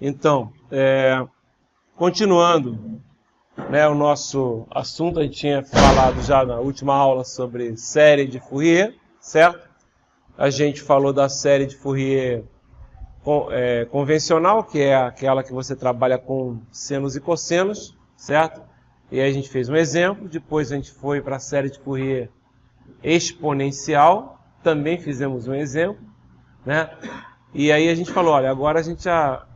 Então, continuando, né, o nosso assunto, a gente tinha falado já na última aula sobre série de Fourier, certo? A gente falou da série de Fourier convencional, que é aquela que você trabalha com senos e cossenos, certo? E aí a gente fez um exemplo, depois a gente foi para a série de Fourier exponencial, também fizemos um exemplo, né? E aí a gente falou, olha, agora a gente já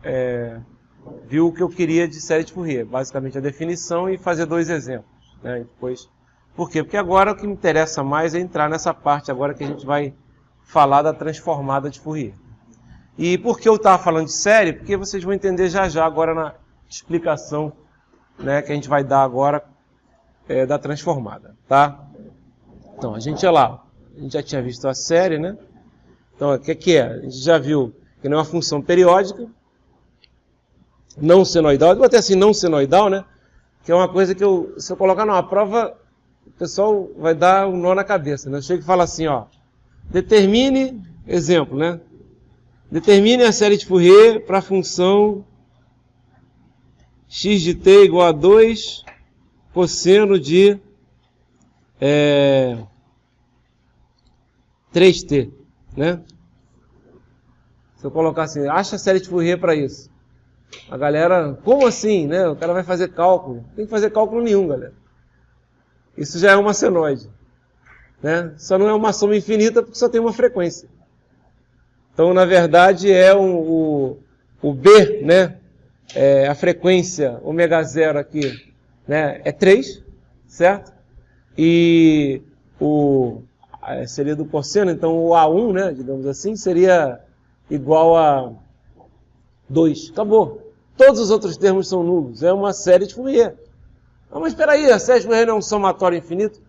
viu o que eu queria de série de Fourier, basicamente a definição e fazer dois exemplos, né? E depois, por quê? Porque agora o que me interessa mais é entrar nessa parte agora que a gente vai falar da transformada de Fourier. E por que eu estava falando de série? Porque vocês vão entender já agora na explicação, né, que a gente vai dar agora da transformada, tá? Então, a gente já tinha visto a série, né? Então, o que é? A gente já viu que não é uma função periódica, não senoidal, eu vou até assim, não senoidal, né? Que é uma coisa que se eu colocar numa prova, o pessoal vai dar um nó na cabeça, né? Eu chego e falo assim, ó, determine, exemplo, né? Determine a série de Fourier para a função x de t igual a 2 cosseno de 3t, né? Se eu colocar assim, acha a série de Fourier para isso. A galera, como assim, né? O cara vai fazer cálculo. Não tem que fazer cálculo nenhum, galera. Isso já é uma senoide, né? Só não é uma soma infinita porque só tem uma frequência. Então, na verdade, o B, né? A frequência ômega zero aqui, né? É 3, certo? E seria do cosseno, então o A1, né? Digamos assim, seria igual a 2. Acabou. Todos os outros termos são nulos. É uma série de Fourier. Mas espera aí, a série de Fourier não é um somatório infinito?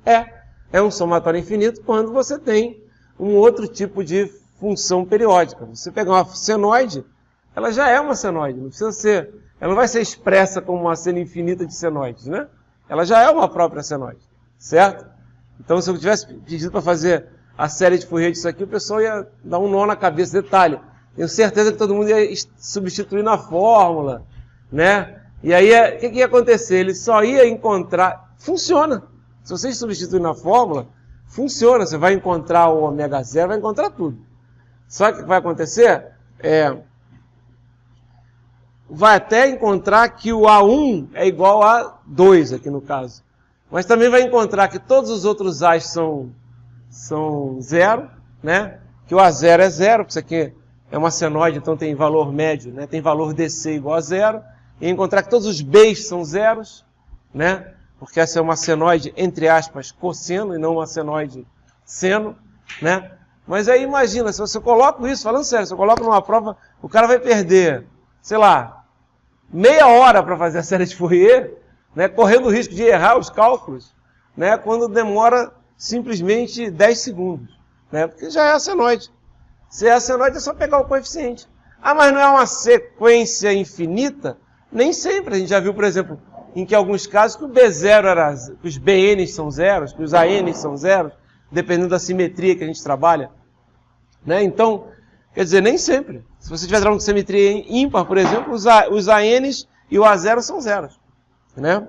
É um somatório infinito quando você tem um outro tipo de função periódica. Você pegar uma senoide, ela já é uma senoide. Não precisa ser, ela não vai ser expressa como uma série infinita de senoides, né? Ela já é uma própria senoide, certo? Então, se eu tivesse pedido para fazer a série de Fourier disso aqui, o pessoal ia dar um nó na cabeça. Detalhe, tenho certeza que todo mundo ia substituir na fórmula, né? E aí, o que ia acontecer? Ele só ia encontrar... Funciona. Se você substituir na fórmula, funciona. Você vai encontrar o ômega zero, vai encontrar tudo. Só que o que vai acontecer? Vai até encontrar que o A1 é igual a 2, aqui no caso. Mas também vai encontrar que todos os outros A's são zero, né? Que o A0 é zero, porque isso aqui é uma senoide, então tem valor médio, né? Tem valor DC igual a zero. E encontrar que todos os B's são zeros, né? Porque essa é uma senoide, entre aspas, cosseno, e não uma senoide seno, né? Mas aí imagina, se você coloca isso, falando sério, se eu coloco numa prova, o cara vai perder, sei lá, meia hora para fazer a série de Fourier, né, correndo o risco de errar os cálculos, né, quando demora simplesmente 10 segundos, né, porque já é a senoide. Se é a senoide, é só pegar o coeficiente. Ah, mas não é uma sequência infinita? Nem sempre. A gente já viu, por exemplo, em que alguns casos que o B0 que os BNs são zeros, que os ANs são zeros, dependendo da simetria que a gente trabalha, né? Então, quer dizer, nem sempre. Se você estiver trabalhando com simetria ímpar, por exemplo, os ANs e o A0 são zeros, né?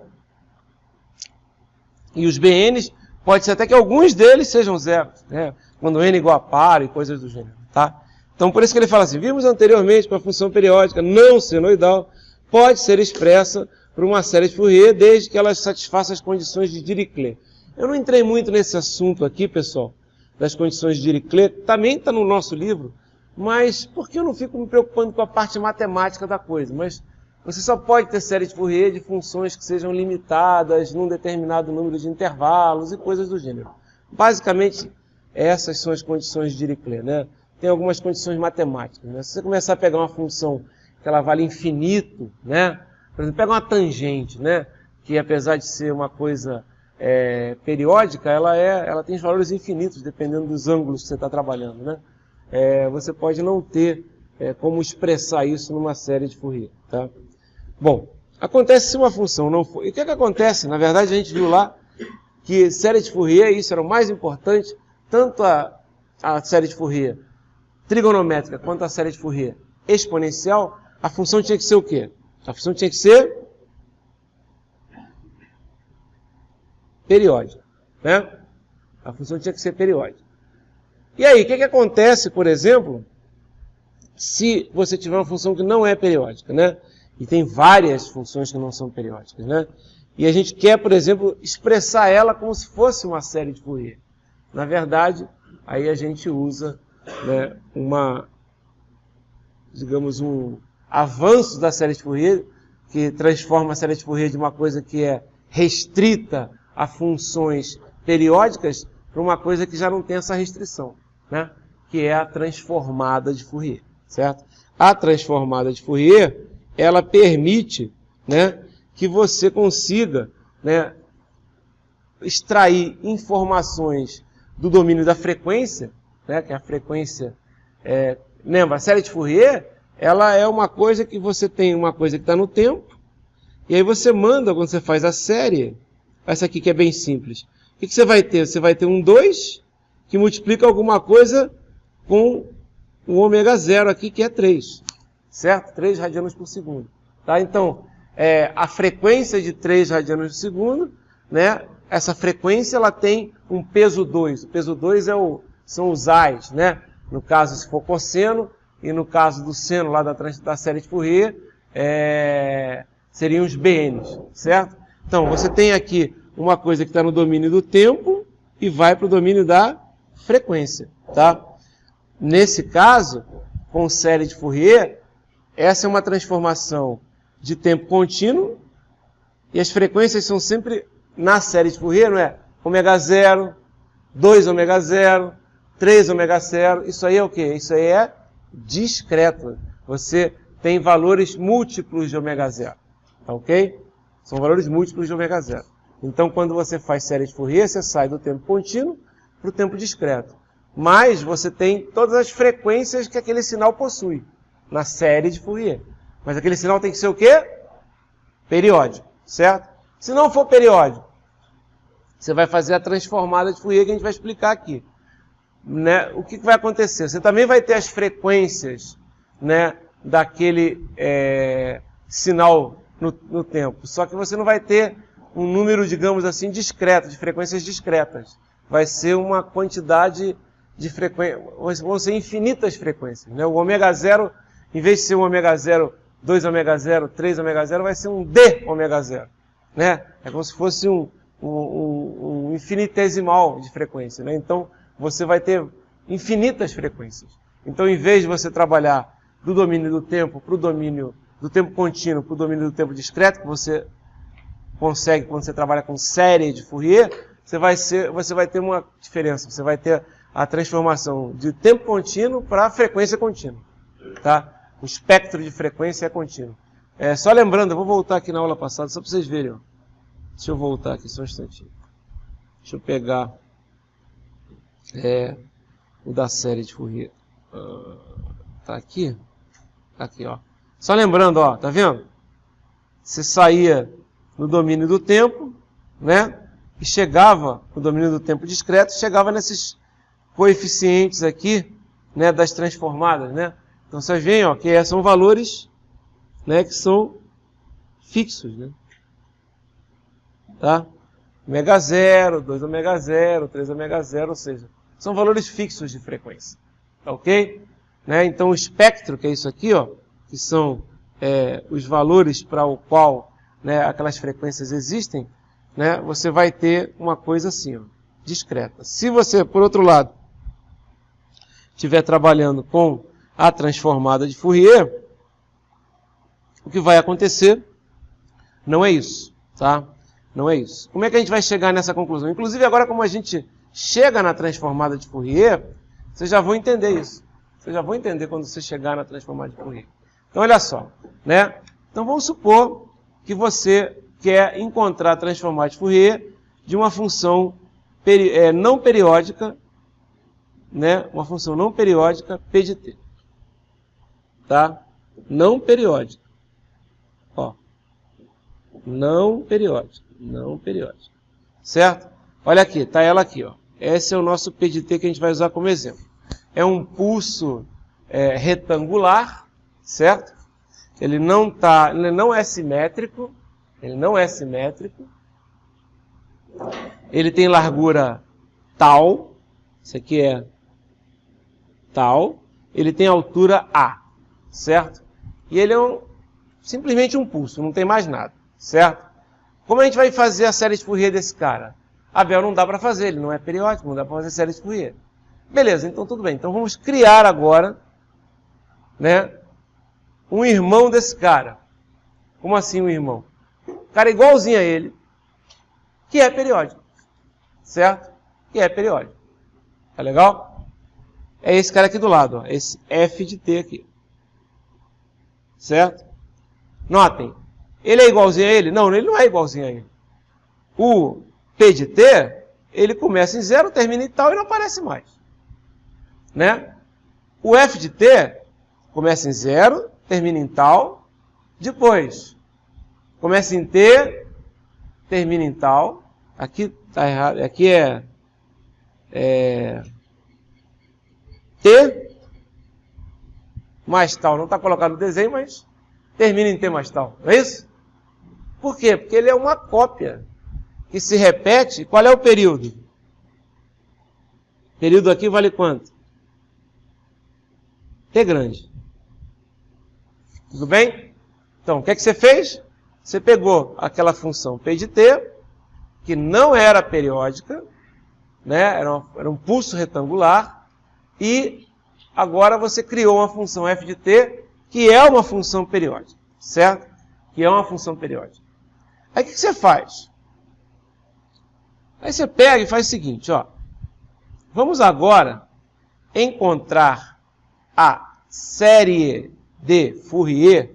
E os BNs, pode ser até que alguns deles sejam zeros, né? Quando N igual a par e coisas do gênero, tá? Então, por isso que ele fala assim, vimos anteriormente que uma função periódica não senoidal pode ser expressa por uma série de Fourier desde que ela satisfaça as condições de Dirichlet. Eu não entrei muito nesse assunto aqui, pessoal, das condições de Dirichlet, também está no nosso livro, mas porque eu não fico me preocupando com a parte matemática da coisa? Mas você só pode ter série de Fourier de funções que sejam limitadas num determinado número de intervalos e coisas do gênero. Basicamente, essas são as condições de Dirichlet, né? Tem algumas condições matemáticas, né? Se você começar a pegar uma função que ela vale infinito, né? Por exemplo, pega uma tangente, né? Que apesar de ser uma coisa periódica, ela tem valores infinitos, dependendo dos ângulos que você está trabalhando, né? Você pode não ter como expressar isso numa série de Fourier, tá? Bom, acontece se uma função não for... E o que acontece? Na verdade, a gente viu lá que série de Fourier, isso era o mais importante, tanto a série de Fourier trigonométrica quanto a série de Fourier exponencial, a função tinha que ser o quê? A função tinha que ser periódica, né? A função tinha que ser periódica. E aí, o que acontece, por exemplo, se você tiver uma função que não é periódica, né? E tem várias funções que não são periódicas, né? E a gente quer, por exemplo, expressar ela como se fosse uma série de Fourier. Na verdade, aí a gente usa, né, digamos, um avanço da série de Fourier, que transforma a série de Fourier de uma coisa que é restrita a funções periódicas para uma coisa que já não tem essa restrição, né? Que é a transformada de Fourier, certo? A transformada de Fourier, ela permite, né, que você consiga, né, extrair informações do domínio da frequência, né, que a frequência lembra, a série de Fourier, ela é uma coisa que você tem uma coisa que está no tempo, e aí você manda, quando você faz a série, essa aqui que é bem simples, o que você vai ter? Você vai ter um 2 que multiplica alguma coisa com o ômega zero aqui, que é 3, certo? 3 radianos por segundo. Tá? Então, a frequência de 3 radianos por segundo, né? Essa frequência ela tem um peso 2. O peso 2 são os A's, né? No caso, se for cosseno, e no caso do seno lá da série de Fourier, seriam os BNs, certo? Então, você tem aqui uma coisa que está no domínio do tempo e vai para o domínio da frequência, tá? Nesse caso, com série de Fourier, essa é uma transformação de tempo contínuo e as frequências são sempre, na série de Fourier, não é? Ômega 0, 2 ômega 0, 3 ômega 0, isso aí é o quê? Isso aí é discreto. Você tem valores múltiplos de ômega 0, tá ok? São valores múltiplos de ômega 0. Então, quando você faz série de Fourier, você sai do tempo contínuo para o tempo discreto. Mas você tem todas as frequências que aquele sinal possui na série de Fourier. Mas aquele sinal tem que ser o quê? Periódico, certo? Se não for periódico, você vai fazer a transformada de Fourier que a gente vai explicar aqui. Né? O que vai acontecer? Você também vai ter as frequências, né, daquele sinal no tempo. Só que você não vai ter um número, digamos assim, discreto, de frequências discretas. Vai ser uma quantidade de frequências, vão ser infinitas frequências. Né? O ômega 0, em vez de ser um ômega 0, 2 ômega 0, 3 ômega 0, vai ser um D ômega 0. Né? É como se fosse um infinitesimal de frequência. Né? Então, você vai ter infinitas frequências. Então, em vez de você trabalhar do domínio do tempo para o domínio do tempo contínuo para o domínio do tempo discreto, que você consegue quando você trabalha com série de Fourier, você vai ter uma diferença. Você vai ter a transformação de tempo contínuo para frequência contínua. Tá? O espectro de frequência é contínuo. Só lembrando, eu vou voltar aqui na aula passada, só para vocês verem. Ó. Deixa eu voltar aqui só um instantinho. Deixa eu pegar o da série de Fourier. Tá aqui? Tá aqui, ó. Só lembrando, ó, tá vendo? Você saía no domínio do tempo, né? E chegava no domínio do tempo discreto, chegava nesses coeficientes aqui, né, das transformadas, né? Então vocês veem, ó, que são valores, né, que são fixos, né? Tá? Ômega 0, 2 ômega 0, 3 ômega 0, ou seja, são valores fixos de frequência. Tá ok? Né? Então o espectro, que é isso aqui, ó, que são os valores para o qual, né, aquelas frequências existem, né, você vai ter uma coisa assim, ó, discreta. Se você, por outro lado, estiver trabalhando com a transformada de Fourier, o que vai acontecer não é isso, tá? Não é isso. Como é que a gente vai chegar nessa conclusão? Inclusive agora, como a gente chega na transformada de Fourier, vocês já vão entender isso. Vocês já vão entender quando você chegar na transformada de Fourier. Então, olha só, né? Então, vamos supor que você quer encontrar a transformada de Fourier de uma função não periódica, né? Uma função não periódica P de t. Tá? Não periódica. Ó. Não periódica. Não periódica. Certo? Olha aqui, tá ela aqui, ó. Esse é o nosso P de t que a gente vai usar como exemplo. É um pulso retangular, certo? ele não é simétrico, ele tem largura tal, isso aqui é tal, ele tem altura A, certo? E ele é simplesmente um pulso, não tem mais nada, certo? Como a gente vai fazer a série de Fourier desse cara? Abel não dá para fazer, ele não é periódico, não dá para fazer série de Fourier. Beleza, então tudo bem. Então vamos criar agora, né, um irmão desse cara. Como assim um irmão? Um cara igualzinho a ele, que é periódico, certo? Que é periódico. Tá legal? É esse cara aqui do lado, ó, esse F de T aqui. Certo? Notem, ele é igualzinho a ele? Não, ele não é igualzinho a ele. O P de T, ele começa em 0, termina em tal e não aparece mais. Né? O F de T começa em 0, termina em tal, depois começa em T, termina em tal. Aqui está errado, aqui é T mais tal. Não está colocado no desenho, mas termina em T mais tal. Não é isso? Por quê? Porque ele é uma cópia que se repete. Qual é o período? O período aqui vale quanto? T grande. Tudo bem? Então, o que é que você fez? Você pegou aquela função P de T, que não era periódica, né? Era um pulso retangular, e agora você criou uma função F de T, que é uma função periódica, certo? Que é uma função periódica. Aí o que você faz? Aí você pega e faz o seguinte, ó. Vamos agora encontrar a série de Fourier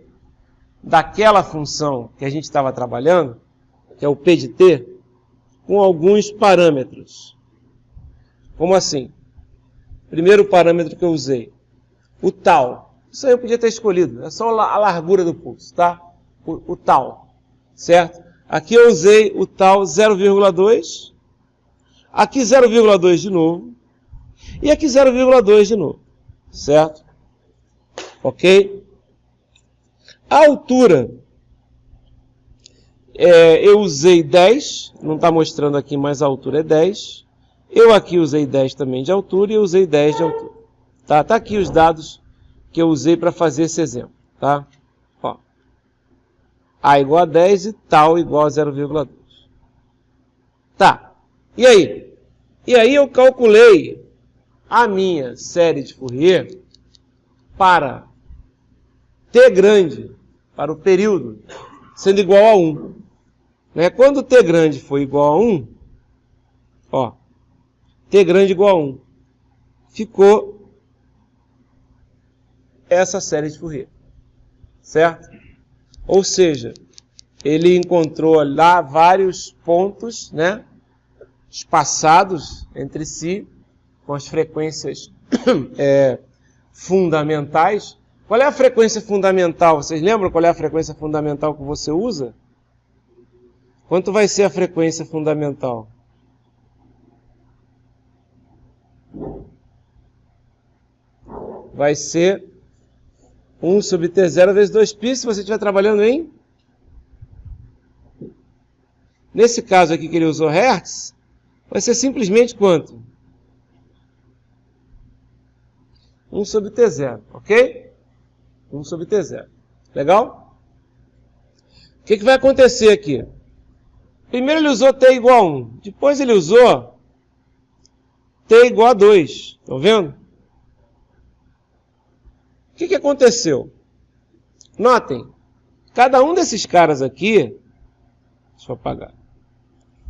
daquela função que a gente estava trabalhando, que é o P de T, com alguns parâmetros. Como assim? Primeiro parâmetro que eu usei, o tal. Isso aí eu podia ter escolhido, é só a largura do pulso, tá? O tal, certo? Aqui eu usei o tal 0,2, aqui 0,2 de novo, e aqui 0,2 de novo, certo? Ok? A altura, eu usei 10, não está mostrando aqui, mas a altura é 10. Eu aqui usei 10 também de altura e eu usei 10 de altura. Tá aqui os dados que eu usei para fazer esse exemplo, tá? Ó. A igual a 10 e tal igual a 0,2. Tá. E aí? E aí eu calculei a minha série de Fourier para T grande, para o período, sendo igual a 1. Né? Quando T grande for igual a 1, ó, T grande igual a 1, ficou essa série de Fourier, certo? Ou seja, ele encontrou lá vários pontos, né, espaçados entre si, com as frequências fundamentais. Qual é a frequência fundamental? Vocês lembram qual é a frequência fundamental que você usa? Quanto vai ser a frequência fundamental? Vai ser 1 sobre T0 vezes 2π, se você estiver trabalhando em... Nesse caso aqui que ele usou Hertz, vai ser simplesmente quanto? 1 sobre T0, ok? 1 sobre T0. Legal? O que vai acontecer aqui? Primeiro ele usou T igual a 1. Depois ele usou T igual a 2. Estão vendo? O que aconteceu? Notem, cada um desses caras aqui, deixa eu apagar.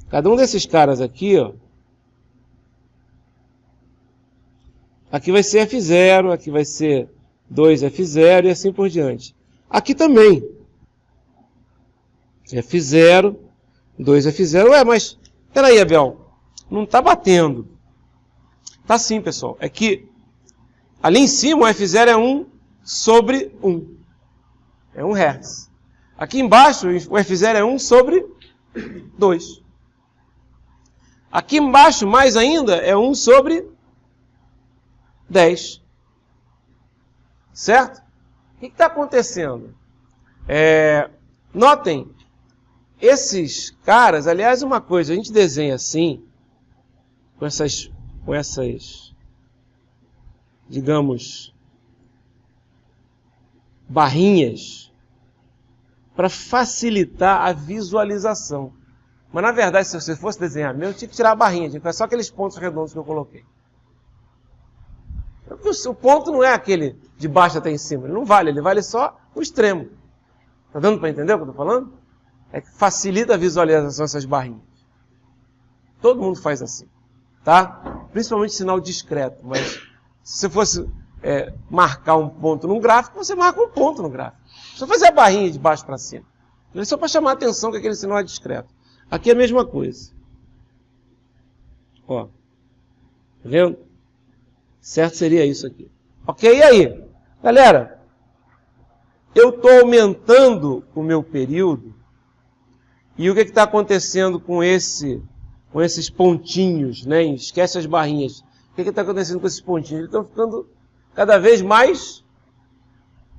Cada um desses caras aqui, ó, aqui vai ser F0, aqui vai ser 2F0 e assim por diante. Aqui também. F0, 2F0. Ué, mas, peraí, Abel, não está batendo. Tá sim, pessoal. É que ali em cima o F0 é 1 sobre 1. É 1 Hz. Aqui embaixo o F0 é 1 sobre 2. Aqui embaixo, mais ainda, é 1 sobre 10. Certo? O que está acontecendo? Notem, esses caras, aliás, uma coisa, a gente desenha assim, com essas, digamos, barrinhas, para facilitar a visualização. Mas, na verdade, se você fosse desenhar mesmo, eu tinha que tirar a barrinha, tinha que fazer só aqueles pontos redondos que eu coloquei. O ponto não é aquele de baixo até em cima, ele não vale, ele vale só o extremo. Está dando para entender o que eu estou falando? É que facilita a visualização dessas barrinhas. Todo mundo faz assim, tá? Principalmente sinal discreto, mas se você fosse marcar um ponto num gráfico, você marca um ponto no gráfico. Só fazer a barrinha de baixo para cima. É só para chamar a atenção que aquele sinal é discreto. Aqui é a mesma coisa. Ó. Tá vendo? Certo seria isso aqui. Ok, e aí? Galera, eu estou aumentando o meu período e o que está acontecendo com esses pontinhos, né? Esquece as barrinhas. O que está acontecendo com esses pontinhos? Eles estão ficando cada vez mais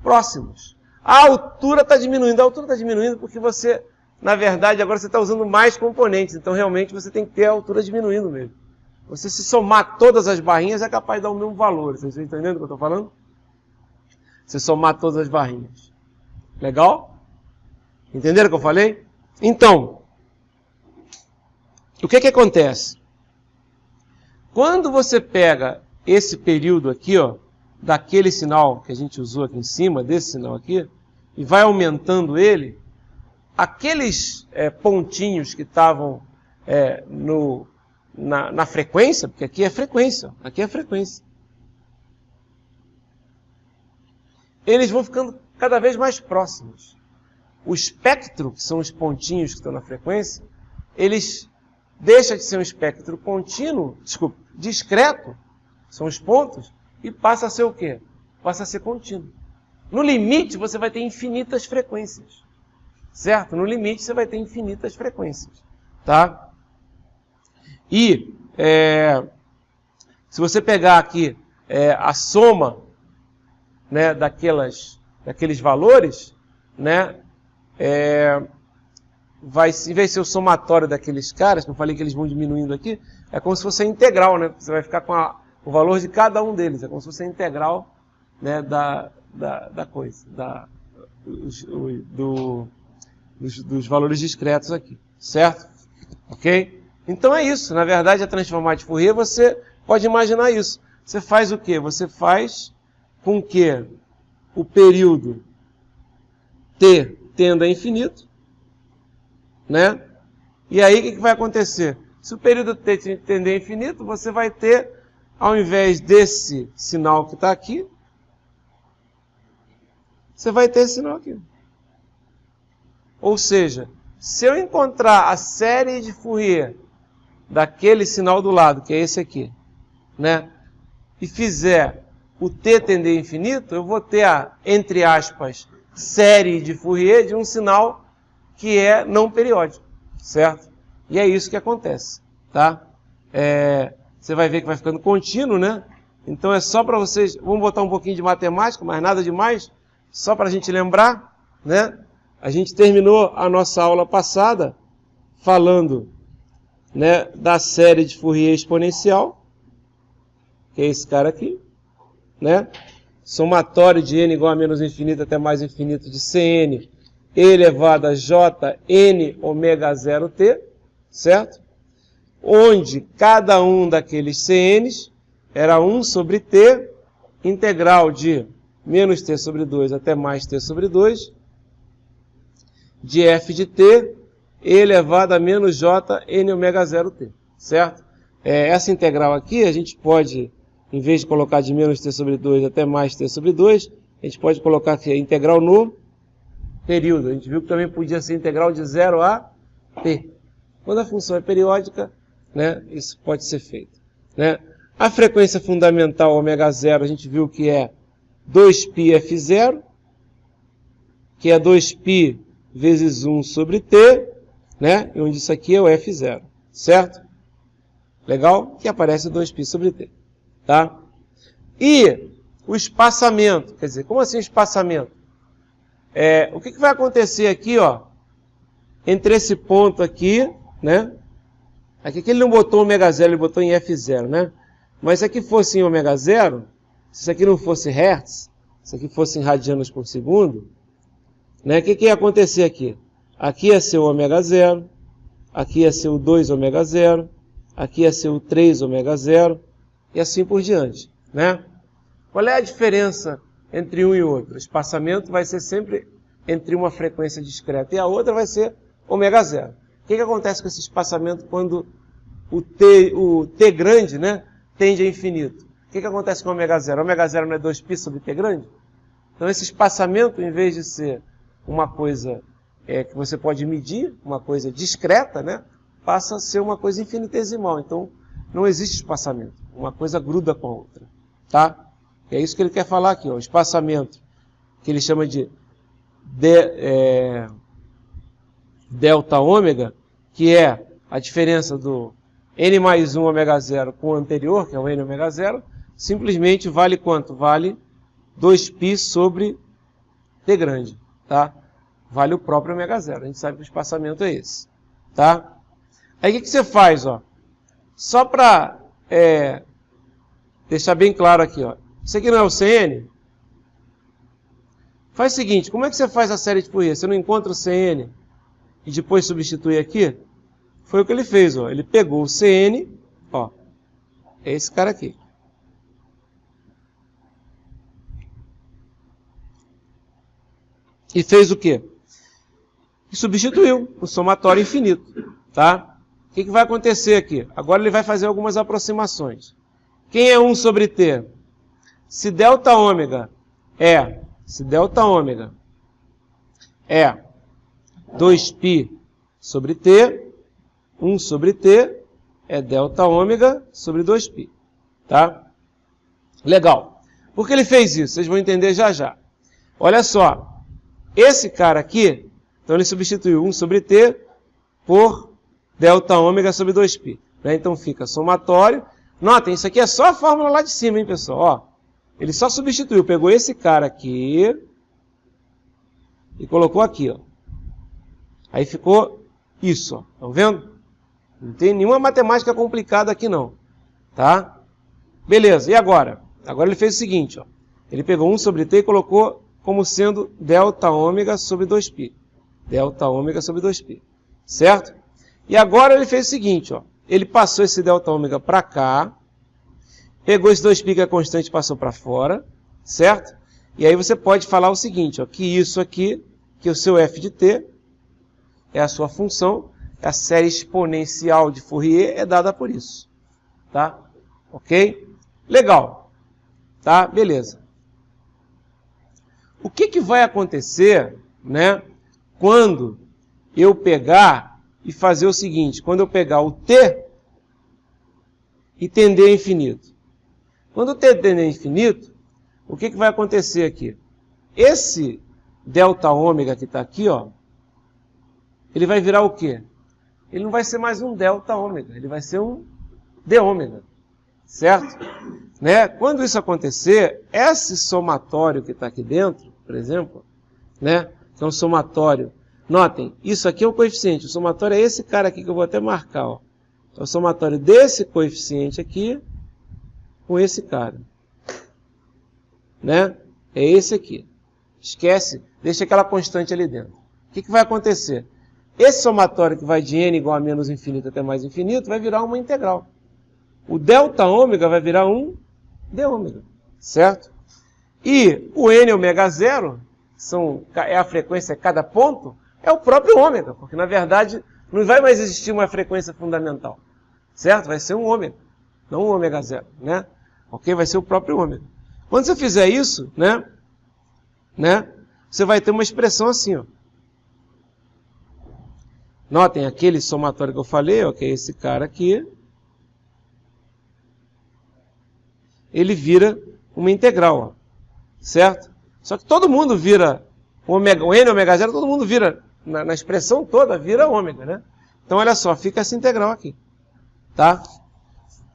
próximos. A altura está diminuindo. A altura está diminuindo porque você, na verdade, agora você está usando mais componentes. Então, realmente, você tem que ter a altura diminuindo mesmo. Você se somar todas as barrinhas é capaz de dar o mesmo valor. Vocês estão entendendo o que eu estou falando? Se somar todas as barrinhas. Legal? Entenderam o que eu falei? Então, o que acontece? Quando você pega esse período aqui, ó, daquele sinal que a gente usou aqui em cima, desse sinal aqui, e vai aumentando ele, aqueles pontinhos que estavam na frequência, porque aqui é frequência, eles vão ficando cada vez mais próximos. O espectro, que são os pontinhos que estão na frequência, eles deixam de ser um espectro contínuo, discreto, são os pontos, e passa a ser o quê? Passa a ser contínuo. No limite, você vai ter infinitas frequências. Certo? No limite, você vai ter infinitas frequências. Tá? E, se você pegar aqui a soma, né, daqueles valores, né, em vez de ser o somatório daqueles caras, que eu falei que eles vão diminuindo aqui, é como se fosse a integral, né? Você vai ficar com o valor de cada um deles, é como se fosse a integral, né, da coisa, dos valores discretos aqui, certo? Ok? Então é isso, na verdade a transformada de Fourier, você pode imaginar isso. Você faz o quê? Você faz com que o período t tenda a infinito, né? E aí o que vai acontecer? Se o período t tender a infinito, você vai ter, ao invés desse sinal que está aqui, você vai ter esse sinal aqui. Ou seja, se eu encontrar a série de Fourier daquele sinal do lado, que é esse aqui, né? E fizer o t tender a infinito, eu vou ter a, entre aspas, série de Fourier de um sinal que é não periódico, certo? E é isso que acontece, tá? Você vai ver que vai ficando contínuo, né? Então é só para vocês, vamos botar um pouquinho de matemática, mas nada demais, só para a gente lembrar, né? A gente terminou a nossa aula passada falando, né, da série de Fourier exponencial, que é esse cara aqui, né? Somatório de n igual a menos infinito até mais infinito de Cn elevado a Jn ômega 0t, certo? Onde cada um daqueles Cn's era 1 sobre t, integral de menos t sobre 2 até mais t sobre 2, de f de t elevado a menos j n ômega 0t, certo? Essa integral aqui, a gente pode, em vez de colocar de menos t sobre 2 até mais t sobre 2, a gente pode colocar aqui a integral no período. A gente viu que também podia ser integral de 0 a t. Quando a função é periódica, né, isso pode ser feito, né? A frequência fundamental ômega 0, a gente viu que é 2πf0, que é 2π vezes 1 sobre t, né? E onde isso aqui é o f0, certo? Legal? Que aparece 2π sobre t, tá? E o espaçamento, quer dizer, como assim o espaçamento? O que vai acontecer aqui, ó, entre esse ponto aqui, né? Aqui que ele não botou ômega 0, ele botou em F0, né? Mas se aqui fosse em ômega 0, se isso aqui não fosse hertz, se aqui fosse em radianos por segundo, né? O que ia acontecer aqui? Aqui ia ser o ômega 0, aqui ia ser o 2 ômega 0, aqui ia ser o 3 ômega 0, e assim por diante, né? Qual é a diferença entre um e outro? O espaçamento vai ser sempre entre uma frequência discreta e a outra vai ser ômega 0. O que acontece com esse espaçamento quando o T grande, né, tende a infinito? O que acontece com o ômega 0? O ômega 0 não é 2π sobre T grande? Então esse espaçamento, em vez de ser uma coisa que você pode medir, uma coisa discreta, né, passa a ser uma coisa infinitesimal. Então não existe espaçamento. Uma coisa gruda com a outra. Tá? E é isso que ele quer falar aqui. Ó, o espaçamento, que ele chama de delta ômega, que é a diferença do n mais 1 ômega 0 com o anterior, que é o n ômega 0, simplesmente vale quanto? Vale 2π sobre T grande, tá? Vale o próprio ômega 0. A gente sabe que o espaçamento é esse, tá? Aí o que você faz, ó? Só para deixar bem claro aqui, ó. Isso aqui não é o Cn? Faz o seguinte, como é que você faz a série de Fourier? Você não encontra o Cn e depois substitui aqui? Foi o que ele fez, ó. Ele pegou o Cn, ó. É esse cara aqui. E fez o quê? E substituiu o somatório infinito, tá? O que vai acontecer aqui? Agora ele vai fazer algumas aproximações. Quem é 1 sobre T? Se delta ômega é 2π sobre T, 1 sobre T é delta ômega sobre 2π, tá? Legal. Por que ele fez isso? Vocês vão entender já já. Olha só, esse cara aqui, então ele substituiu 1 sobre T por delta ômega sobre 2π. Né? Então fica somatório. Notem, isso aqui é só a fórmula lá de cima, hein, pessoal? Ó, ele só substituiu, pegou esse cara aqui e colocou aqui, ó. Aí ficou isso, ó. Estão vendo? Não tem nenhuma matemática complicada aqui não, tá? Beleza, e agora? Agora ele fez o seguinte, ó. Ele pegou 1 sobre T e colocou como sendo delta ômega sobre 2π. Delta ômega sobre 2π. Certo? E agora ele fez o seguinte, ó. Ele passou esse delta ômega para cá, pegou esse 2π que é constante e passou para fora, certo? E aí você pode falar o seguinte, ó, que isso aqui, que o seu f de t é a sua função, a série exponencial de Fourier é dada por isso, tá? Ok? Legal, tá? Beleza. O que vai acontecer, né, quando eu pegar e fazer o seguinte, quando eu pegar o t e tender a infinito? Quando o t tender a infinito, o que vai acontecer aqui? Esse delta ômega que está aqui, ó, ele vai virar o quê? Ele não vai ser mais um delta ômega, ele vai ser um d ômega, certo? Né? Quando isso acontecer, esse somatório que está aqui dentro, por exemplo, né, que é um somatório, notem, isso aqui é o coeficiente, o somatório é esse cara aqui que eu vou até marcar, ó. É o somatório desse coeficiente aqui com esse cara, né? É esse aqui. Esquece, deixa aquela constante ali dentro. O que vai acontecer? Esse somatório que vai de n igual a menos infinito até mais infinito vai virar uma integral. O delta ômega vai virar um d ômega, certo? E o n ômega 0, é a frequência a cada ponto, é o próprio ômega, porque na verdade não vai mais existir uma frequência fundamental, certo? Vai ser um ômega, não um ômega 0, né? Ok? Vai ser o próprio ômega. Quando você fizer isso, né, você vai ter uma expressão assim, ó. Notem aquele somatório que eu falei, ó, que é esse cara aqui. Ele vira uma integral, ó, certo? Só que todo mundo vira o n ômega 0, todo mundo vira, na expressão toda, vira ômega, né? Então, olha só, fica essa integral aqui, tá?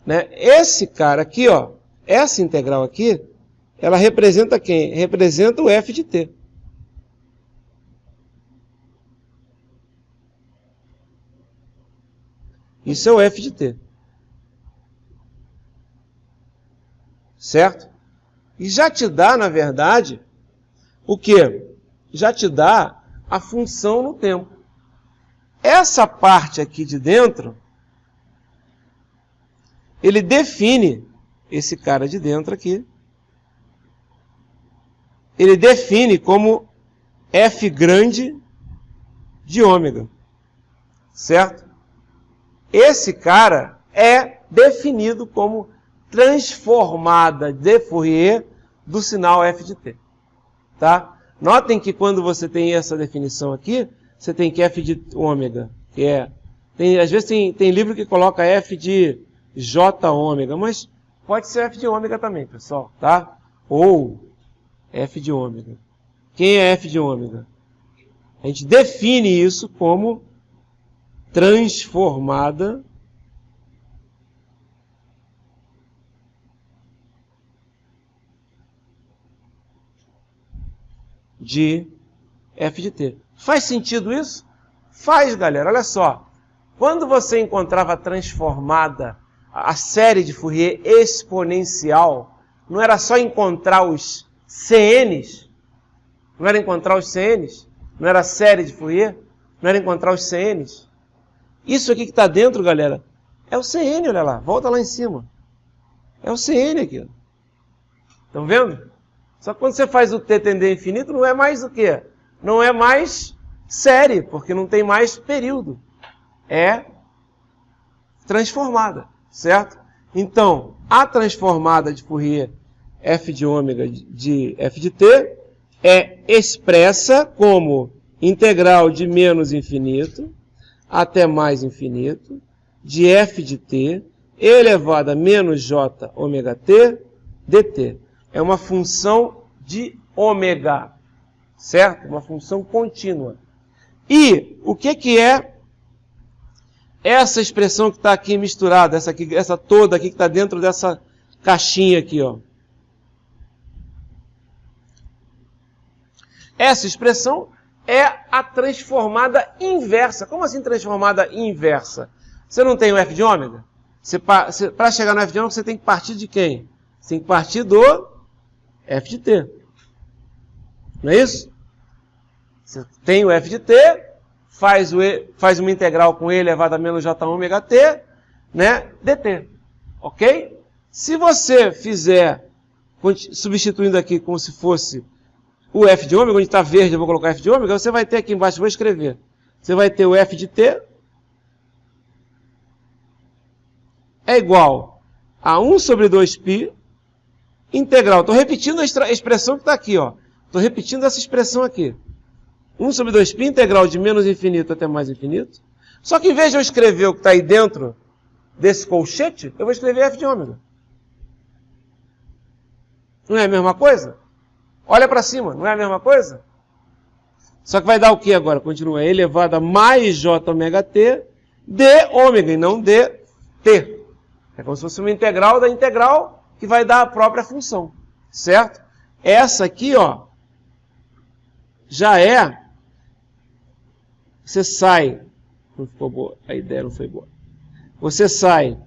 Né? Esse cara aqui, ó, essa integral aqui, ela representa quem? Representa o f de t. Isso é o f de t. Certo? E já te dá, na verdade, o quê? Já te dá a função no tempo. Essa parte aqui de dentro, ele define, esse cara de dentro aqui, ele define como f grande de ômega. Certo? Esse cara é definido como transformada de Fourier do sinal f de t. Tá? Notem que quando você tem essa definição aqui, você tem que f de ômega, que é... às vezes tem livro que coloca f de j ômega, mas pode ser f de ômega também, pessoal, tá? Ou f de ômega. Quem é f de ômega? A gente define isso como transformada de f de t. Faz sentido isso? Faz, galera. Olha só. Quando você encontrava transformada a série de Fourier exponencial, não era só encontrar os CNs? Não era encontrar os CNs? Não era a série de Fourier? Não era encontrar os CNs? Isso aqui que está dentro, galera, é o CN, olha lá. Volta lá em cima. É o CN aqui. Estão vendo? Só que quando você faz o t tender a infinito, não é mais o quê? Não é mais série, porque não tem mais período. É transformada, certo? Então, a transformada de Fourier f de ômega de f de t é expressa como integral de menos infinito até mais infinito de f de t elevado a menos j ômega t dt. É uma função de ômega, certo? Uma função contínua. E o que é essa expressão que está aqui misturada, essa toda aqui que está dentro dessa caixinha aqui, ó? Essa expressão é a transformada inversa. Como assim transformada inversa? Você não tem o f de ômega? Para chegar no f de ômega, você tem que partir de quem? Você tem que partir do f de t. Não é isso? Você tem o f de t, faz uma integral com e elevado a menos j ômega t, né, dt. Ok? Se você fizer, substituindo aqui como se fosse o f de ômega, onde está verde eu vou colocar f de ômega, você vai ter aqui embaixo, vou escrever, você vai ter o f de t é igual a 1 sobre 2π integral. Estou repetindo a expressão que está aqui, ó. Estou repetindo essa expressão aqui. 1 sobre 2π integral de menos infinito até mais infinito. Só que em vez de eu escrever o que está aí dentro desse colchete, eu vou escrever f de ômega. Não é a mesma coisa? Olha para cima, não é a mesma coisa? Só que vai dar o que agora? Continua elevado a mais j ômega t de ômega e não de t. É como se fosse uma integral da integral que vai dar a própria função, certo? Essa aqui, ó, já é... Você sai... Não ficou boa, a ideia não foi boa. Você sai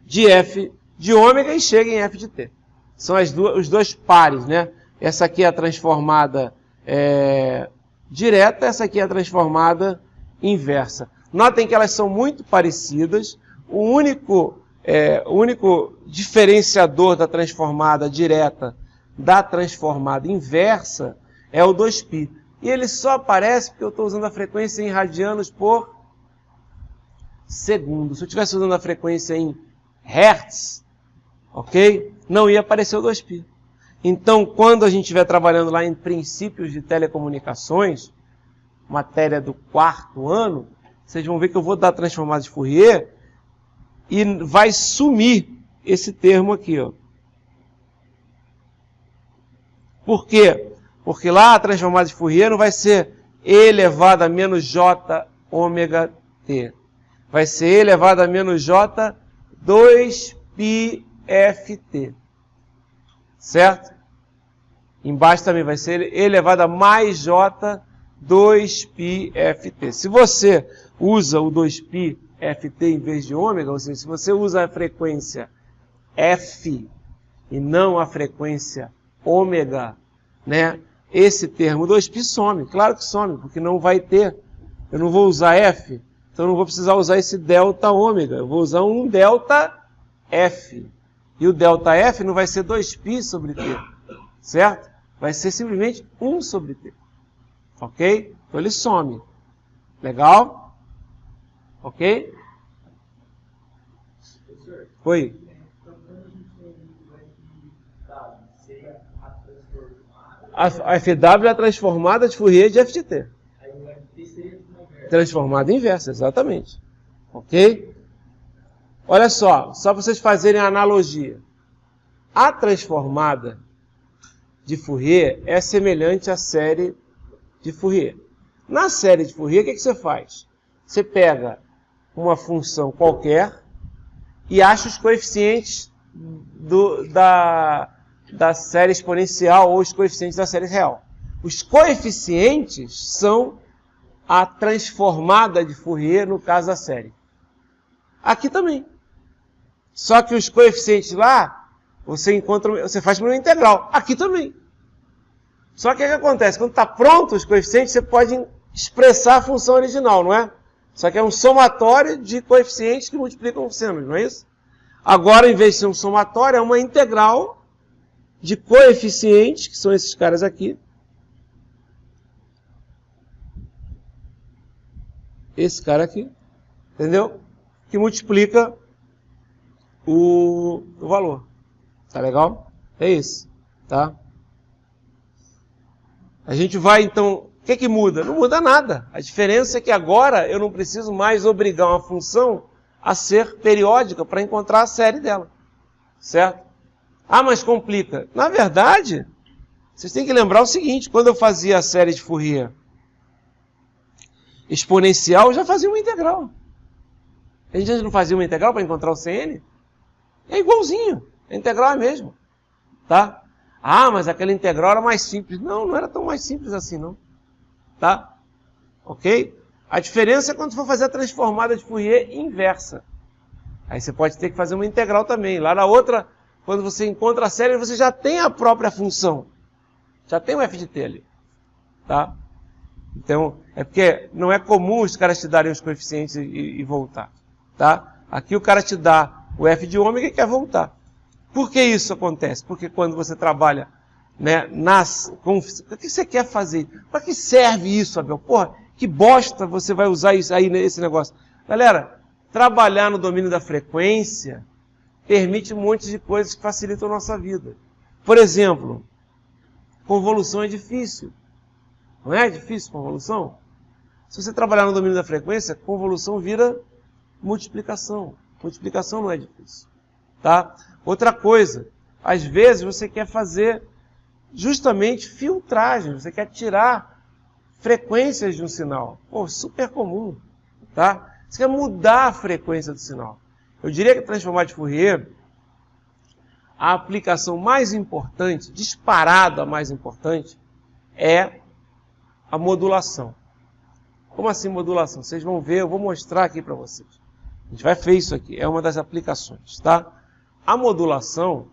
de f de ômega e chega em f de t. São os dois pares, né? Essa aqui é a transformada direta, essa aqui é a transformada inversa. Notem que elas são muito parecidas. O único diferenciador da transformada direta da transformada inversa é o 2π. E ele só aparece porque eu estou usando a frequência em radianos por segundo. Se eu estivesse usando a frequência em hertz, ok? Não ia aparecer o 2π. Então, quando a gente estiver trabalhando lá em princípios de telecomunicações, matéria do 4º ano, vocês vão ver que eu vou dar transformada de Fourier e vai sumir esse termo aqui, ó. Por quê? Porque lá a transformada de Fourier não vai ser e elevado a menos j ômega t. Vai ser e elevado a menos j 2π ft. Certo? Embaixo também vai ser e elevado a mais j 2πft. Se você usa o 2πft em vez de ômega, ou seja, se você usa a frequência f e não a frequência ômega, né, esse termo 2π some. Claro que some, porque não vai ter. Eu não vou usar f, então eu não vou precisar usar esse delta ômega. Eu vou usar um delta f. E o delta f não vai ser 2π sobre t, certo? Vai ser simplesmente 1 sobre t. Ok? Então ele some. Legal? Ok? Oi. A FW é a transformada de Fourier de FT. Transformada inversa, exatamente. Ok? Olha só para vocês fazerem a analogia. A transformada de Fourier é semelhante à série de Fourier. Na série de Fourier, o que você faz? Você pega uma função qualquer e acha os coeficientes da série exponencial ou os coeficientes da série real. Os coeficientes são a transformada de Fourier no caso da série. Aqui também. Só que os coeficientes lá, você faz por uma integral. Aqui também. Só que o que acontece? Quando está pronto os coeficientes, você pode expressar a função original, não é? Só que é um somatório de coeficientes que multiplicam seno, não é isso? Agora, em vez de ser um somatório, é uma integral de coeficientes, que são esses caras aqui. Esse cara aqui, entendeu? Que multiplica o valor. Tá legal? É isso, tá? A gente vai, então... O que muda? Não muda nada. A diferença é que agora eu não preciso mais obrigar uma função a ser periódica para encontrar a série dela. Certo? Ah, mas complica. Na verdade, vocês têm que lembrar o seguinte, quando eu fazia a série de Fourier exponencial, eu já fazia uma integral. A gente não fazia uma integral para encontrar o CN? É igualzinho. A integral é mesmo. Tá? Ah, mas aquela integral era mais simples. Não, não era tão mais simples assim, não. Tá? Ok? A diferença é quando for fazer a transformada de Fourier inversa. Aí você pode ter que fazer uma integral também. Lá na outra, quando você encontra a série, você já tem a própria função. Já tem o f de t ali. Tá? Então, é porque não é comum os caras te darem os coeficientes e voltar. Tá? Aqui o cara te dá o f de ômega e quer voltar. Por que isso acontece? Porque quando você trabalha, né, o que você quer fazer? Para que serve isso, Abel? Porra, que bosta você vai usar isso aí nesse negócio. Galera, trabalhar no domínio da frequência permite um monte de coisas que facilitam a nossa vida. Por exemplo, convolução é difícil. Não é difícil convolução? Se você trabalhar no domínio da frequência, convolução vira multiplicação. Multiplicação não é difícil. Tá? Outra coisa, às vezes você quer fazer justamente filtragem, você quer tirar frequências de um sinal. Pô, super comum. Tá? Você quer mudar a frequência do sinal. Eu diria que transformar de Fourier, a aplicação mais importante, disparada a mais importante, é a modulação. Como assim modulação? Vocês vão ver, eu vou mostrar aqui para vocês. A gente vai ver isso aqui, é uma das aplicações, tá? A modulação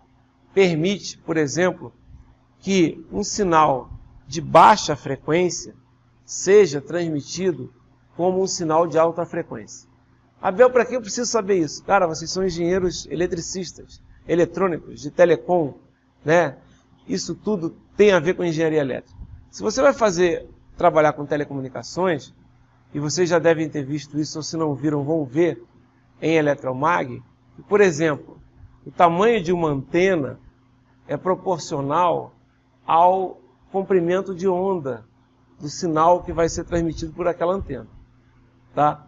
permite, por exemplo, que um sinal de baixa frequência seja transmitido como um sinal de alta frequência. Abel, para que eu preciso saber isso? Cara, vocês são engenheiros eletricistas, eletrônicos, de telecom, né? Isso tudo tem a ver com engenharia elétrica. Se você vai trabalhar com telecomunicações, e vocês já devem ter visto isso, ou se não viram, vão ver em eletromag, por exemplo, o tamanho de uma antena é proporcional ao comprimento de onda do sinal que vai ser transmitido por aquela antena. Tá?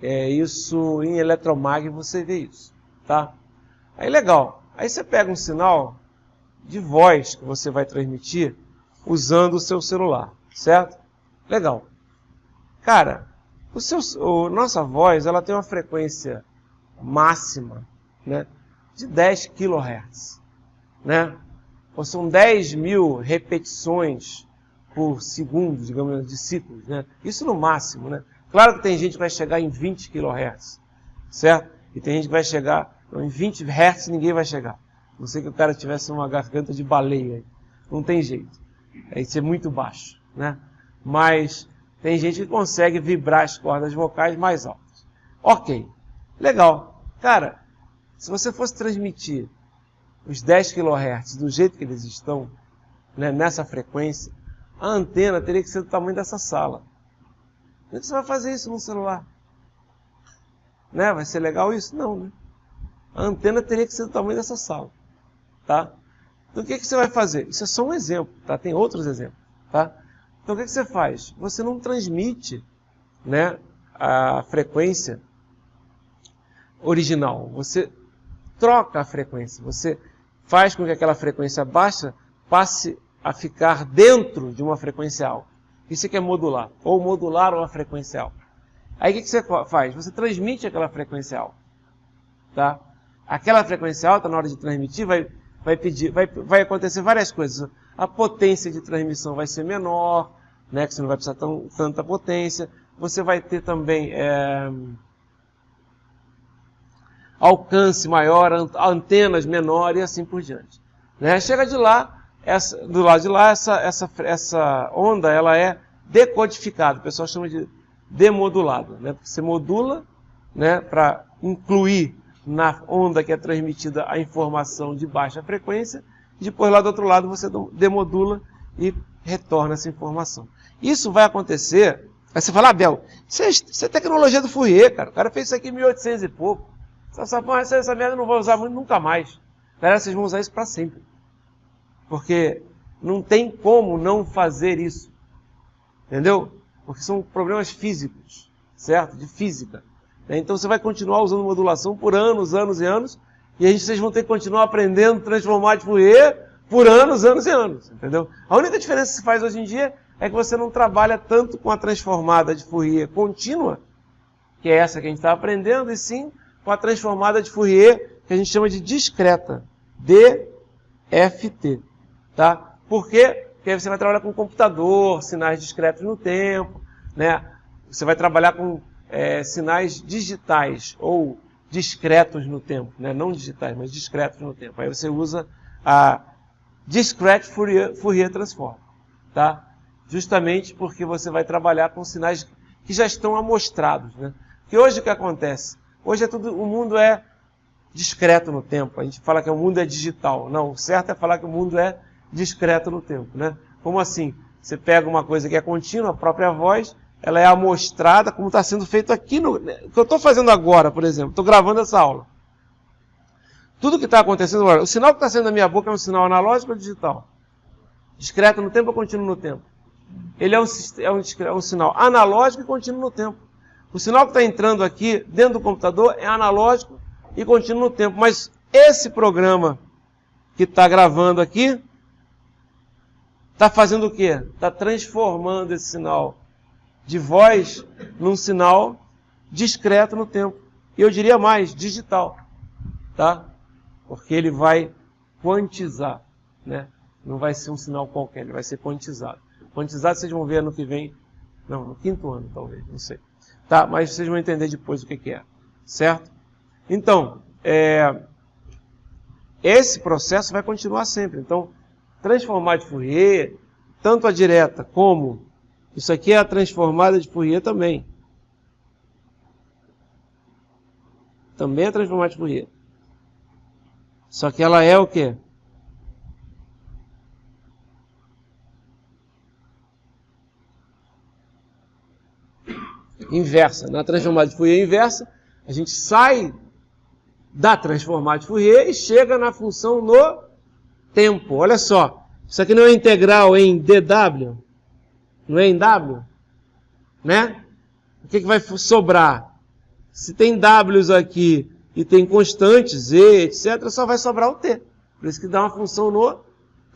Isso em eletromag você vê isso. Tá? Aí legal. Aí você pega um sinal de voz que você vai transmitir usando o seu celular. Certo? Legal. Cara, nossa voz ela tem uma frequência máxima, né, de 10 kHz. Né? Ou são 10.000 repetições por segundo, digamos, de ciclos, né? Isso no máximo, né? Claro que tem gente que vai chegar em 20 kHz, certo? E tem gente que vai chegar em 20 Hz, ninguém vai chegar. Não sei que o cara tivesse uma garganta de baleia. Não tem jeito. Isso é muito baixo, né? Mas tem gente que consegue vibrar as cordas vocais mais altas. Ok, legal. Cara, se você fosse transmitir os 10 kHz do jeito que eles estão, né, nessa frequência, a antena teria que ser do tamanho dessa sala. Como é que você vai fazer isso no celular? Né? Vai ser legal isso? Não, né? A antena teria que ser do tamanho dessa sala. Tá? Então o que você vai fazer? Isso é só um exemplo, tá? Tem outros exemplos. Tá? Então o que você faz? Você não transmite, né, a frequência original. Você troca a frequência. Você faz com que aquela frequência baixa passe a ficar dentro de uma frequência alta. Isso é que é modular. Ou modular uma frequência alta. Aí o que você faz? Você transmite aquela frequência alta. Tá? Aquela frequência alta, na hora de transmitir, vai acontecer várias coisas. A potência de transmissão vai ser menor, né, que você não vai precisar tanta potência. Você vai ter também alcance maior, antenas menores e assim por diante. Né? Chega de lá, do lado de lá, essa onda ela é decodificada. O pessoal chama de demodulada, né? Porque você modula, né, para incluir na onda que é transmitida a informação de baixa frequência, e depois lá do outro lado você demodula e retorna essa informação. Isso vai acontecer. Aí você fala, Abel, isso é tecnologia do Fourier, cara. O cara fez isso aqui em 1800 e pouco. Essa merda eu não vou usar muito, nunca mais. Galera, vocês vão usar isso para sempre. Porque não tem como não fazer isso. Entendeu? Porque são problemas físicos, certo? De física. Então você vai continuar usando modulação por anos, anos e anos, e aí vocês vão ter que continuar aprendendo transformar de Fourier por anos, anos e anos. Entendeu? A única diferença que se faz hoje em dia é que você não trabalha tanto com a transformada de Fourier contínua, que é essa que a gente está aprendendo, e sim com a transformada de Fourier, que a gente chama de discreta, DFT. Tá? Por quê? Porque aí você vai trabalhar com computador, sinais discretos no tempo, né? Você vai trabalhar com sinais digitais ou discretos no tempo, né? Não digitais, mas discretos no tempo. Aí você usa a Discrete Fourier Transform. Tá? Justamente porque você vai trabalhar com sinais que já estão amostrados. Né? Porque hoje o que acontece? Hoje o mundo é discreto no tempo. A gente fala que o mundo é digital. Não, o certo é falar que o mundo é discreto no tempo. Né? Como assim? Você pega uma coisa que é contínua, a própria voz, ela é amostrada, como está sendo feito aqui no... O que eu estou fazendo agora, por exemplo, estou gravando essa aula. Tudo que está acontecendo agora, o sinal que está saindo da minha boca é um sinal analógico ou digital? Discreto no tempo ou contínuo no tempo? Ele é um sinal analógico e contínuo no tempo. O sinal que está entrando aqui dentro do computador é analógico e contínuo no tempo. Mas esse programa que está gravando aqui está fazendo o quê? Está transformando esse sinal de voz num sinal discreto no tempo. E eu diria mais, digital. Tá? Porque ele vai quantizar. Né? Não vai ser um sinal qualquer, ele vai ser quantizado. Quantizado vocês vão ver ano que vem. Não, no 5º ano talvez, não sei. Tá, mas vocês vão entender depois o que é. Certo? Então, esse processo vai continuar sempre. Então, transformar de Fourier, tanto a direta como... Isso aqui é a transformada de Fourier também. Também é a transformada de Fourier. Só que ela é o quê? Inversa. Na transformada de Fourier inversa, a gente sai da transformada de Fourier e chega na função no tempo. Olha só, isso aqui não é integral em DW, não é em W, né? O que vai sobrar? Se tem Ws aqui e tem constantes, Z, etc., só vai sobrar o T. Por isso que dá uma função no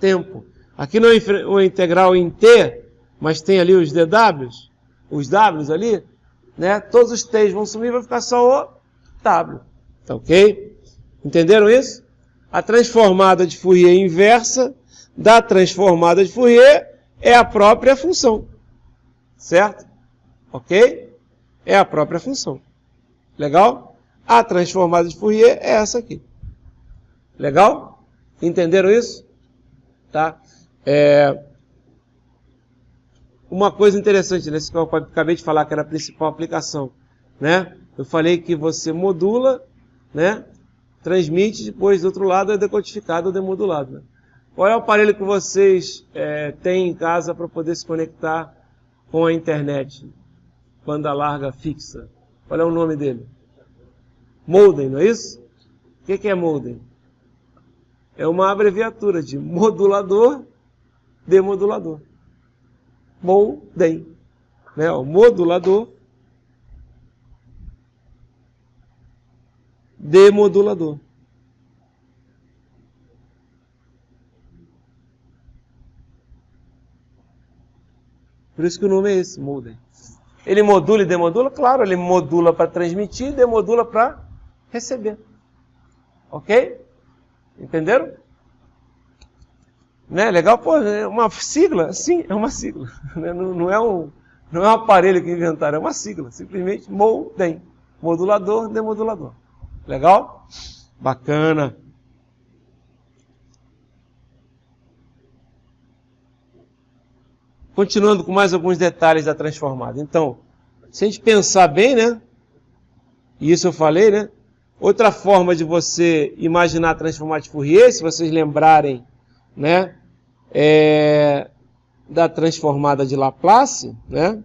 tempo. Aqui não é uma integral em T, mas tem ali os DWs, os Ws ali, né? Todos os T's vão sumir, vai ficar só o W. Tá ok? Entenderam isso? A transformada de Fourier inversa da transformada de Fourier é a própria função. Certo? Ok? É a própria função. Legal? A transformada de Fourier é essa aqui. Legal? Entenderam isso? Tá? Uma coisa interessante, né? Que eu acabei de falar que era a principal aplicação, né? Eu falei que você modula, né? Transmite, depois do outro lado é decodificado ou demodulado. Né? Qual é o aparelho que vocês têm em casa para poder se conectar com a internet? Banda larga fixa. Qual é o nome dele? Modem, não é isso? O que é modem? É uma abreviatura de modulador, demodulador. Modem. Né? O modulador, demodulador. Por isso que o nome é esse, modem. Ele modula e demodula? Claro, ele modula para transmitir e demodula para receber. Ok? Entenderam? Né? Legal? Pô, é uma sigla? Sim, é uma sigla. Não é um aparelho que inventaram, é uma sigla. Simplesmente modem. Modulador, demodulador. Legal? Bacana. Continuando com mais alguns detalhes da transformada. Então, se a gente pensar bem, né? E isso eu falei, né? Outra forma de você imaginar a transformada de Fourier, se vocês lembrarem, né? Da transformada de Laplace, né?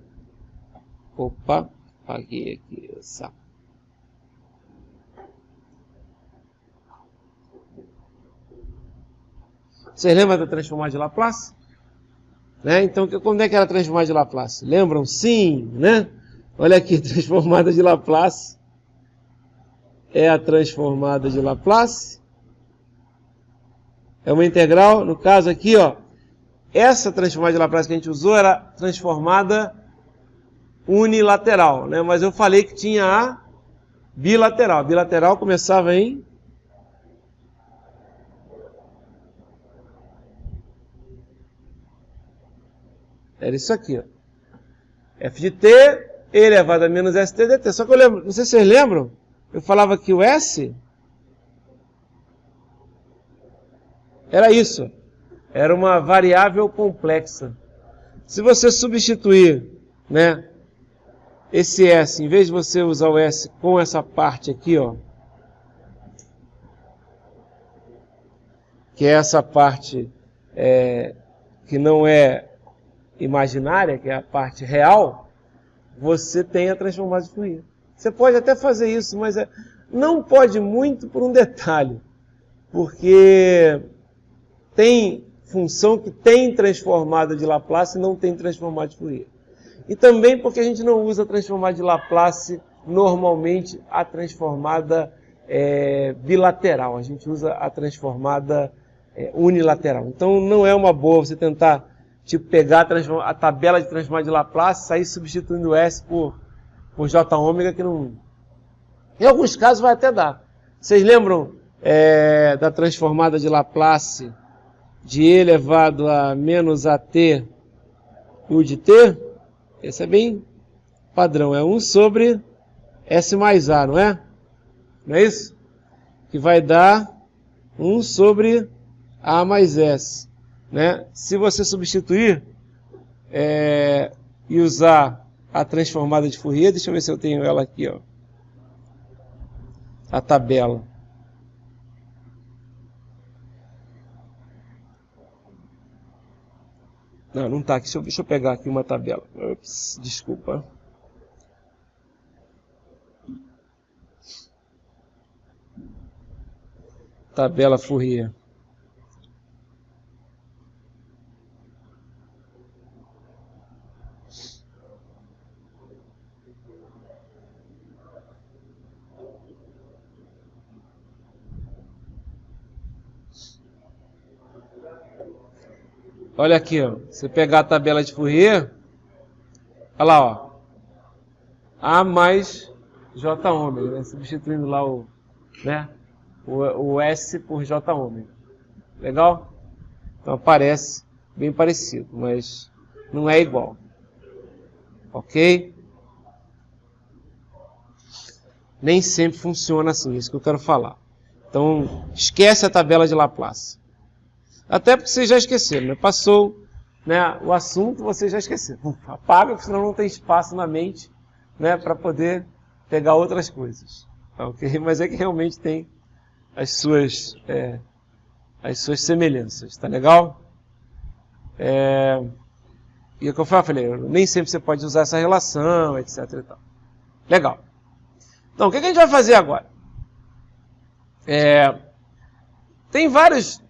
Opa, apaguei aqui o saco. Vocês lembram da transformada de Laplace? Né? Então, como é que era a transformada de Laplace? Lembram? Sim, né? Olha aqui, transformada de Laplace. É a transformada de Laplace. É uma integral, no caso aqui, ó. Essa transformada de Laplace que a gente usou era transformada unilateral, né? Mas eu falei que tinha a bilateral. A bilateral começava em... Era isso aqui, ó. F de t elevado a menos st dt. Só que eu lembro, não sei se vocês lembram, eu falava que o s era isso. Era uma variável complexa. Se você substituir, né, esse s, em vez de você usar o s com essa parte aqui, ó, que é essa parte que não é imaginária, que é a parte real, você tem a transformada de Fourier. Você pode até fazer isso, mas não pode muito por um detalhe, porque tem função que tem transformada de Laplace e não tem transformada de Fourier. E também porque a gente não usa a transformada de Laplace normalmente a transformada bilateral, a gente usa a transformada unilateral. Então não é uma boa você tentar pegar a tabela de transformada de Laplace, sair substituindo o S por J ômega, que não... Em alguns casos vai até dar. Vocês lembram da transformada de Laplace de E elevado a menos AT U de T? Esse é bem padrão. É 1 sobre S mais A, não é? Não é isso? Que vai dar 1 sobre A mais S. Né? Se você substituir e usar a transformada de Fourier, deixa eu ver se eu tenho ela aqui, ó, a tabela. Não está aqui, deixa eu pegar aqui uma tabela. Ups, desculpa. Tabela Fourier. Olha aqui, ó. Você pegar a tabela de Fourier, olha lá, ó. A mais J ômega, né? Substituindo lá o S por J ômega. Legal? Então aparece bem parecido, mas não é igual. Ok? Nem sempre funciona assim, isso que eu quero falar. Então, esquece a tabela de Laplace. Até porque vocês já esqueceram, né? Passou, né, o assunto, vocês já esqueceram. Apaga, porque senão não tem espaço na mente, né, para poder pegar outras coisas. Ok? Mas é que realmente tem as suas semelhanças. Tá legal? E o que eu falei, nem sempre você pode usar essa relação, etc. e tal. Legal. Então, o que a gente vai fazer agora? Tem vários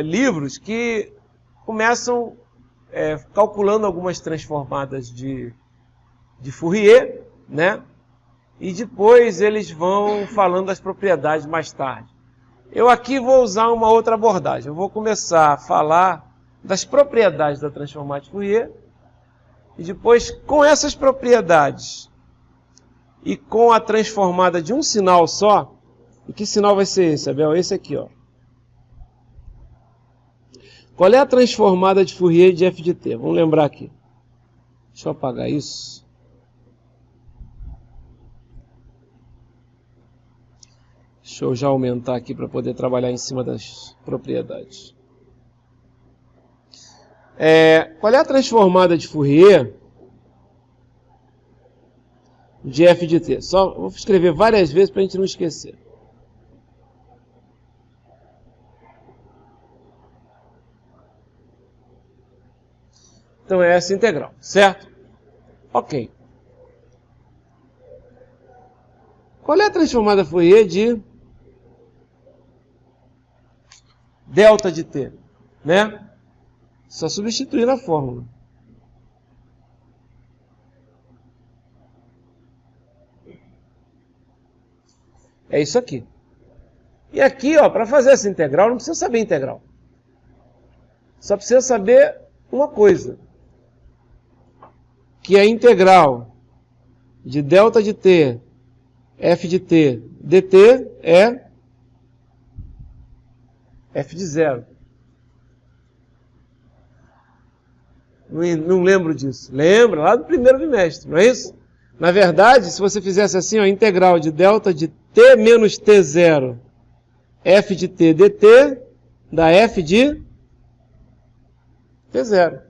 livros que começam calculando algumas transformadas de Fourier, né? E depois eles vão falando das propriedades mais tarde. Eu aqui vou usar uma outra abordagem. Eu vou começar a falar das propriedades da transformada de Fourier e depois, com essas propriedades e com a transformada de um sinal só. E que sinal vai ser esse, Abel? Esse aqui, ó. Qual é a transformada de Fourier de f de t? Vamos lembrar aqui. Deixa eu apagar isso. Deixa eu já aumentar aqui para poder trabalhar em cima das propriedades. Qual é a transformada de Fourier de f de t? Só vou escrever várias vezes para a gente não esquecer. Então é essa integral, certo? Ok. Qual é a transformada Fourier de delta de t? Né? Só substituir na fórmula. É isso aqui. E aqui, ó, para fazer essa integral, não precisa saber integral. Só precisa saber uma coisa. Que a integral de delta de t, f de t, dt é f de zero. Não lembro disso. Lembra? Lá do primeiro bimestre, não é isso? Na verdade, se você fizesse assim, ó, a integral de delta de t menos t0, f de t dt, dá f de t0.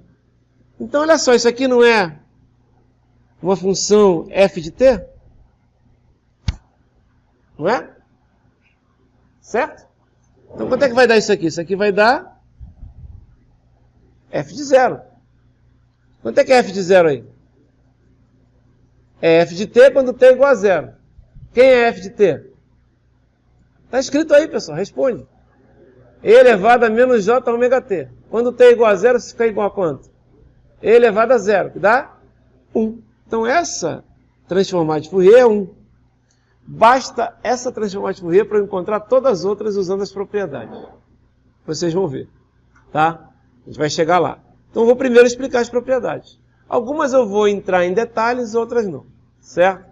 Então, olha só, isso aqui não é uma função f de t? Não é? Certo? Então, quanto é que vai dar isso aqui? Isso aqui vai dar f de zero. Quanto é que é f de zero aí? É f de t quando t é igual a zero. Quem é f de t? Está escrito aí, pessoal. Responde. E elevado a menos j ômega t. Quando t é igual a zero, isso fica igual a quanto? E elevado a zero, que dá 1. Então, essa transformada de Fourier é 1. Basta essa transformada de Fourier para eu encontrar todas as outras usando as propriedades. Vocês vão ver. Tá? A gente vai chegar lá. Então, eu vou primeiro explicar as propriedades. Algumas eu vou entrar em detalhes, outras não. Certo?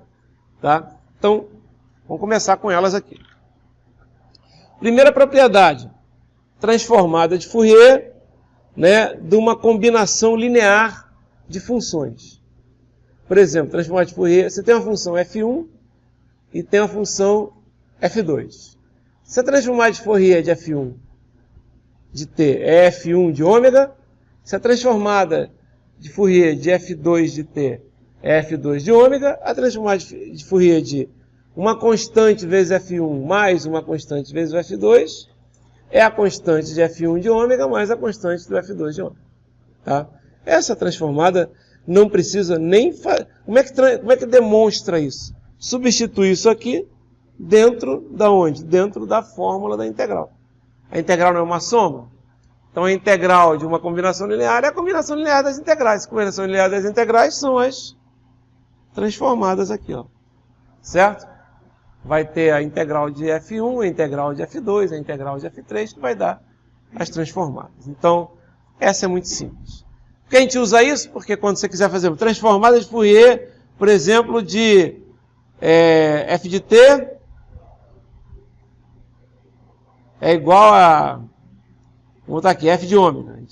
Tá? Então, vamos começar com elas aqui. Primeira propriedade. Transformada de Fourier, né, de uma combinação linear de funções. Por exemplo, transformada de Fourier, você tem uma função f1 e tem uma função f2. Se a transformada de Fourier de f1 de t é f1 de ômega, se a transformada de Fourier de f2 de t é f2 de ômega, a transformada de Fourier de uma constante vezes f1 mais uma constante vezes o f2 é a constante de f1 de ômega mais a constante do f2 de ômega. Tá? Essa transformada não precisa nem fazer. Como é que demonstra isso? Substitui isso aqui dentro da onde? Dentro da fórmula da integral. A integral não é uma soma? Então a integral de uma combinação linear é a combinação linear das integrais. A combinação linear das integrais são as transformadas aqui, ó. Certo? Vai ter a integral de f1, a integral de f2, a integral de f3, que vai dar as transformadas. Então, essa é muito simples. Por que a gente usa isso? Porque quando você quiser fazer uma transformada de Fourier, por exemplo, de f de t é igual a Vou botar aqui, f de ômega.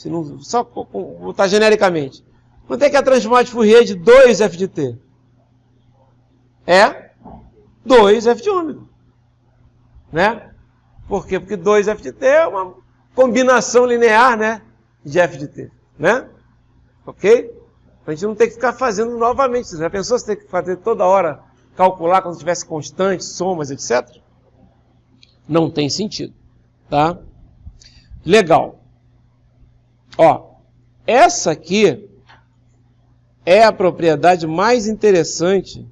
Só vou botar genericamente. Quanto é que é a transformada de Fourier de 2f de t? É 2f de ômega. Né? Por quê? Porque 2f de t é uma combinação linear, né, de f de t. Né? Ok? Para a gente não ter que ficar fazendo novamente. Você já pensou se ter que fazer toda hora, calcular quando tivesse constantes, somas, etc? Não tem sentido. Tá? Legal. Ó, essa aqui é a propriedade mais interessante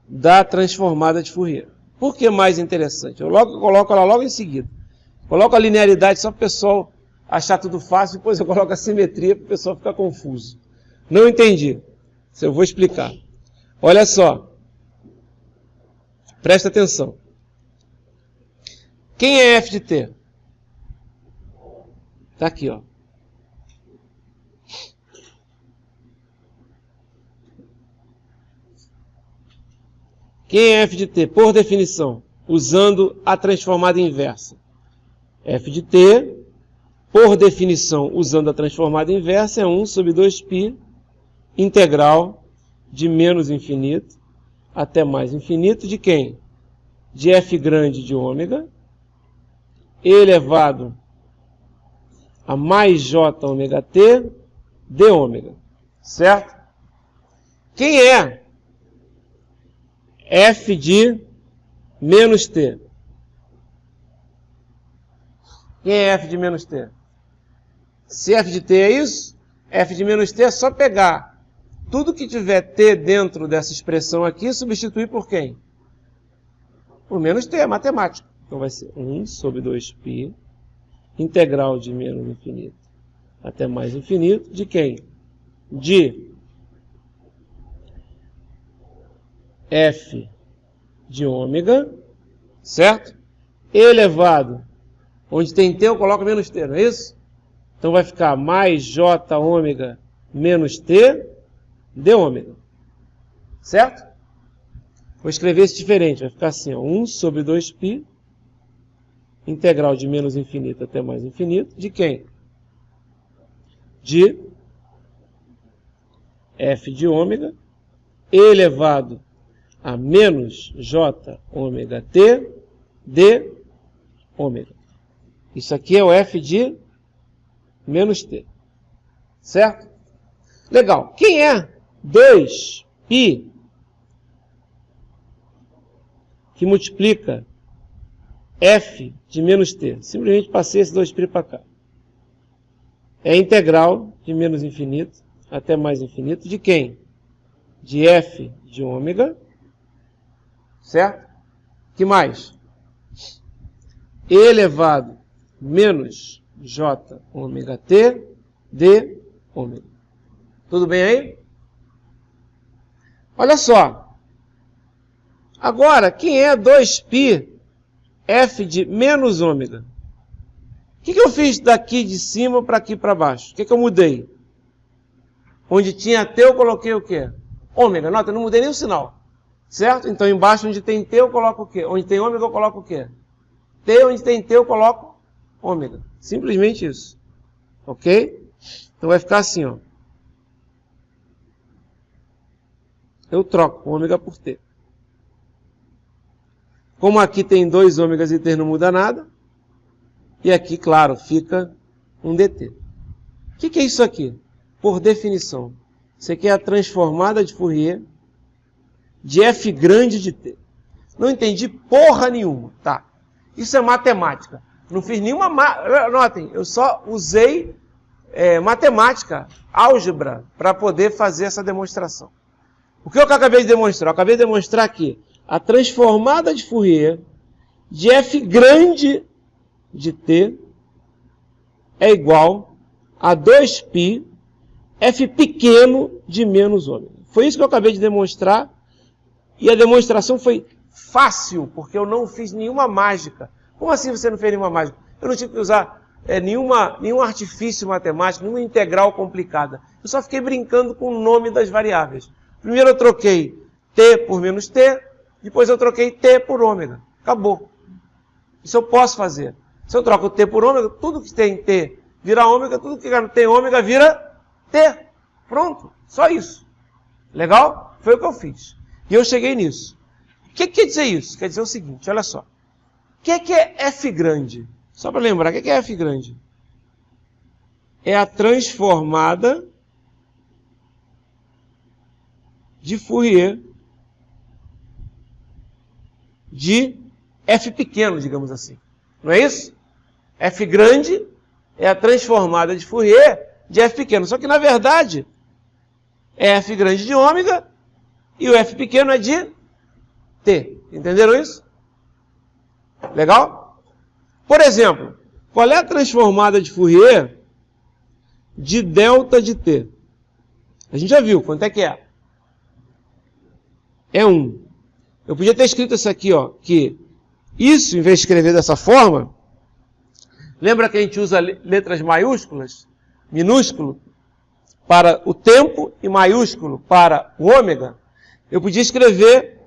da transformada de Fourier. Por que mais interessante? Eu coloco ela logo em seguida. Coloco a linearidade só para o pessoal achar tudo fácil, depois eu coloco a simetria para o pessoal ficar confuso. Não entendi. Eu vou explicar. Olha só. Presta atenção. Quem é f de t? Está aqui, ó. Quem é f de t? Por definição, usando a transformada inversa. F de t, por definição, usando a transformada inversa, é 1 sobre 2π, integral de menos infinito até mais infinito de quem? De f grande de ômega, elevado a mais j ômega t de ômega. Certo? Quem é f de menos t? Quem é f de menos t? Se f de t é isso, f de menos t é só pegar tudo que tiver t dentro dessa expressão aqui e substituir por quem? Por menos t, é matemática. Então vai ser 1 sobre 2π, integral de menos infinito até mais infinito, de quem? De f de ômega, certo? Elevado, onde tem t eu coloco menos t, não é isso? Então vai ficar mais j ômega menos t de ômega, certo? Vou escrever isso diferente, vai ficar assim, ó, 1 sobre 2π, integral de menos infinito até mais infinito, de quem? De f de ômega elevado a menos j ômega t de ômega. Isso aqui é o f de menos t. Certo? Legal. Quem é 2π que multiplica f de menos t? Simplesmente passei esse 2π para cá. É a integral de menos infinito até mais infinito de quem? De f de ômega. Certo? Que mais? Elevado menos j ômega t de ômega. Tudo bem aí? Olha só. Agora, quem é 2π f de menos ômega? O que eu fiz daqui de cima para aqui para baixo? O que eu mudei? Onde tinha t eu coloquei o quê? Ômega. Nota, eu não mudei nem o sinal. Certo? Então, embaixo onde tem t eu coloco o quê? Onde tem ômega eu coloco o quê? T, onde tem t eu coloco ômega. Simplesmente isso. Ok? Então vai ficar assim, ó. Eu troco ômega por t. Como aqui tem 2 ômegas e t não muda nada, e aqui, claro, fica um dt. O que é isso aqui? Por definição, isso aqui é a transformada de Fourier de f grande de t. Não entendi porra nenhuma, tá? Isso é matemática. Não fiz nenhuma... Notem, eu só usei matemática, álgebra, para poder fazer essa demonstração. O que eu acabei de demonstrar? Eu acabei de demonstrar que a transformada de Fourier de f grande de t é igual a 2π f pequeno de menos ômega. Foi isso que eu acabei de demonstrar. E a demonstração foi fácil, porque eu não fiz nenhuma mágica. Como assim você não fez nenhuma mágica? Eu não tive que usar nenhum artifício matemático, nenhuma integral complicada. Eu só fiquei brincando com o nome das variáveis. Primeiro eu troquei t por menos t, depois eu troquei t por ômega. Acabou. Isso eu posso fazer. Se eu troco T por ômega, tudo que tem T vira ômega, tudo que tem ômega vira T. Pronto, só isso. Legal? Foi o que eu fiz. E eu cheguei nisso. O que quer dizer isso? Quer dizer o seguinte, olha só. O que é F grande? Só para lembrar, o que é F grande? É a transformada de Fourier de F pequeno, digamos assim. Não é isso? F grande é a transformada de Fourier de F pequeno. Só que, na verdade, é F grande de ômega e o F pequeno é de T. Entenderam isso? Legal? Por exemplo, qual é a transformada de Fourier de delta de T? A gente já viu. Quanto é que é? É 1. Eu podia ter escrito isso aqui, ó, que isso, em vez de escrever dessa forma, lembra que a gente usa letras maiúsculas, minúsculo, para o tempo e maiúsculo para o ômega? Eu podia escrever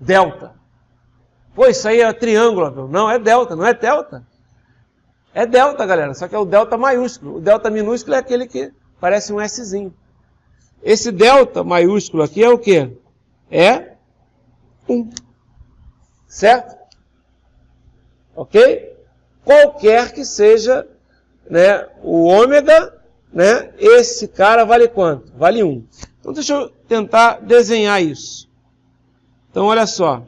delta. Pô, isso aí é triângulo. Não, é delta, não é delta. É delta, galera, só que é o delta maiúsculo. O delta minúsculo é aquele que parece um Szinho. Esse delta maiúsculo aqui é o quê? É 1. Certo? Ok? Qualquer que seja, né, o ômega, né, esse cara vale quanto? Vale 1. Então deixa eu tentar desenhar isso. Então olha só.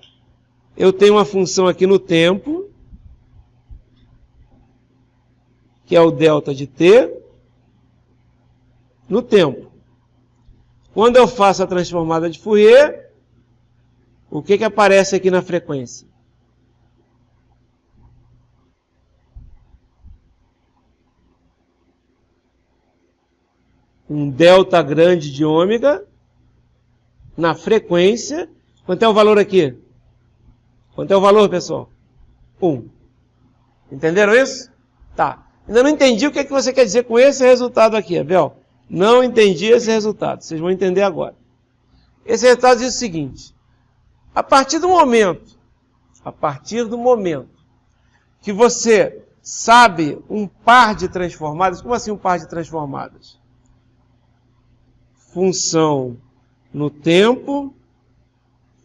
Eu tenho uma função aqui no tempo, que é o delta de T, no tempo. Quando eu faço a transformada de Fourier, o que aparece aqui na frequência? Um delta grande de ômega na frequência. Quanto é o valor aqui? Quanto é o valor, pessoal? 1. Entenderam isso? Tá. Ainda não entendi o que você quer dizer com esse resultado aqui, Abel. Não entendi esse resultado. Vocês vão entender agora. Esse resultado diz o seguinte. A partir do momento que você sabe um par de transformadas, como assim um par de transformadas? Função no tempo,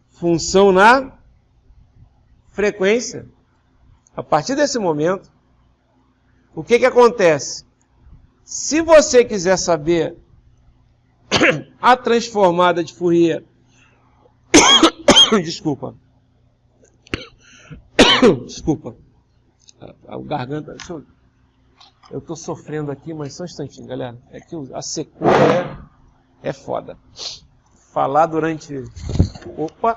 função na frequência. A partir desse momento, o que acontece? Se você quiser saber a transformada de Fourier, desculpa, a garganta, eu estou sofrendo aqui, mas só um instantinho, galera, é que a secura é foda. Falar durante, opa,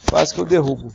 quase que eu derrubo.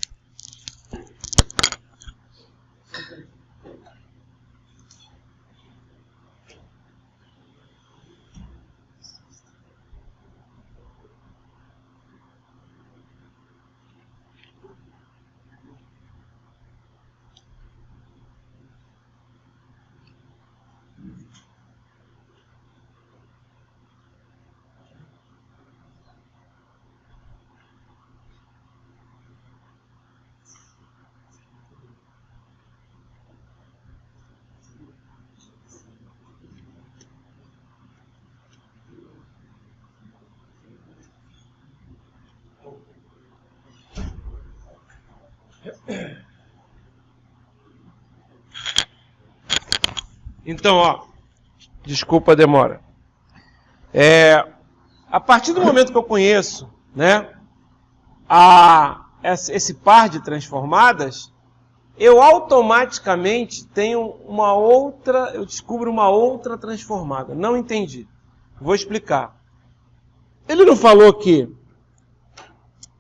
Então, ó, desculpa a demora. A partir do momento que eu conheço, né, esse par de transformadas, eu automaticamente tenho eu descubro uma outra transformada. Não entendi. Vou explicar. Ele não falou que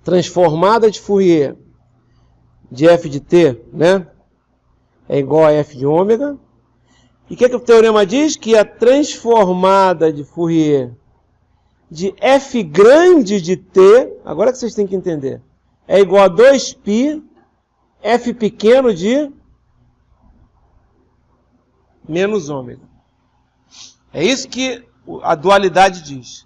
transformada de Fourier de f de t, né, é igual a f de ômega. E o que o teorema diz? Que a transformada de Fourier de f grande de t, agora que vocês têm que entender, é igual a 2π f pequeno de menos ômega. É isso que a dualidade diz.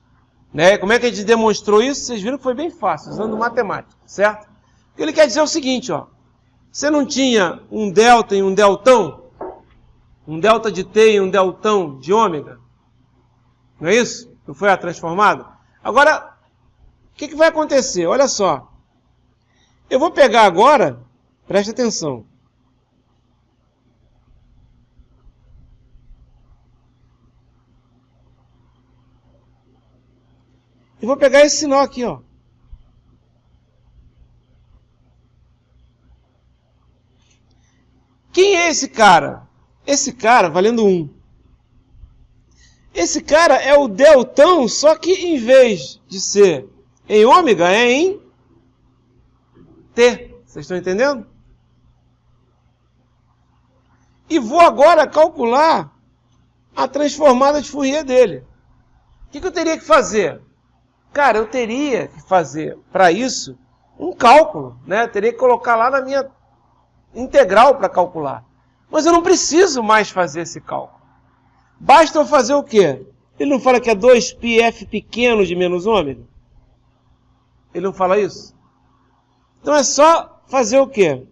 Né? Como é que a gente demonstrou isso? Vocês viram que foi bem fácil, usando matemática, certo? O que ele quer dizer é o seguinte, ó. Você não tinha um delta e um deltão? Um delta de T e um deltão de ômega? Não é isso? Não foi a transformada? Agora, o que vai acontecer? Olha só. Eu vou pegar agora, preste atenção. Eu vou pegar esse sinal aqui, ó. Quem é esse cara? Esse cara valendo 1. Esse cara é o deltão, só que em vez de ser em ômega, é em T. Vocês estão entendendo? E vou agora calcular a transformada de Fourier dele. O que eu teria que fazer? Cara, eu teria que fazer, para isso, um cálculo, né? Eu teria que colocar lá na minha integral para calcular. Mas eu não preciso mais fazer esse cálculo. Basta eu fazer o quê? Ele não fala que é 2πf pequeno de menos ômega? Ele não fala isso? Então é só fazer o quê?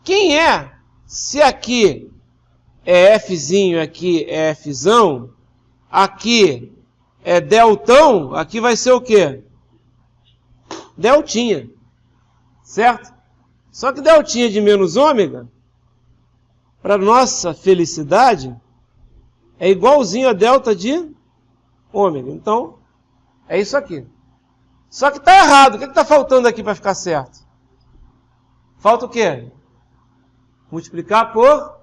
Quem é? Se aqui é Fzinho, aqui é Fzão, aqui é deltão, aqui vai ser o quê? Deltinha. Certo? Só que deltinha de menos ômega, para nossa felicidade, é igualzinho a delta de ômega. Então, é isso aqui. Só que está errado. O que está faltando aqui para ficar certo? Falta o quê? Multiplicar por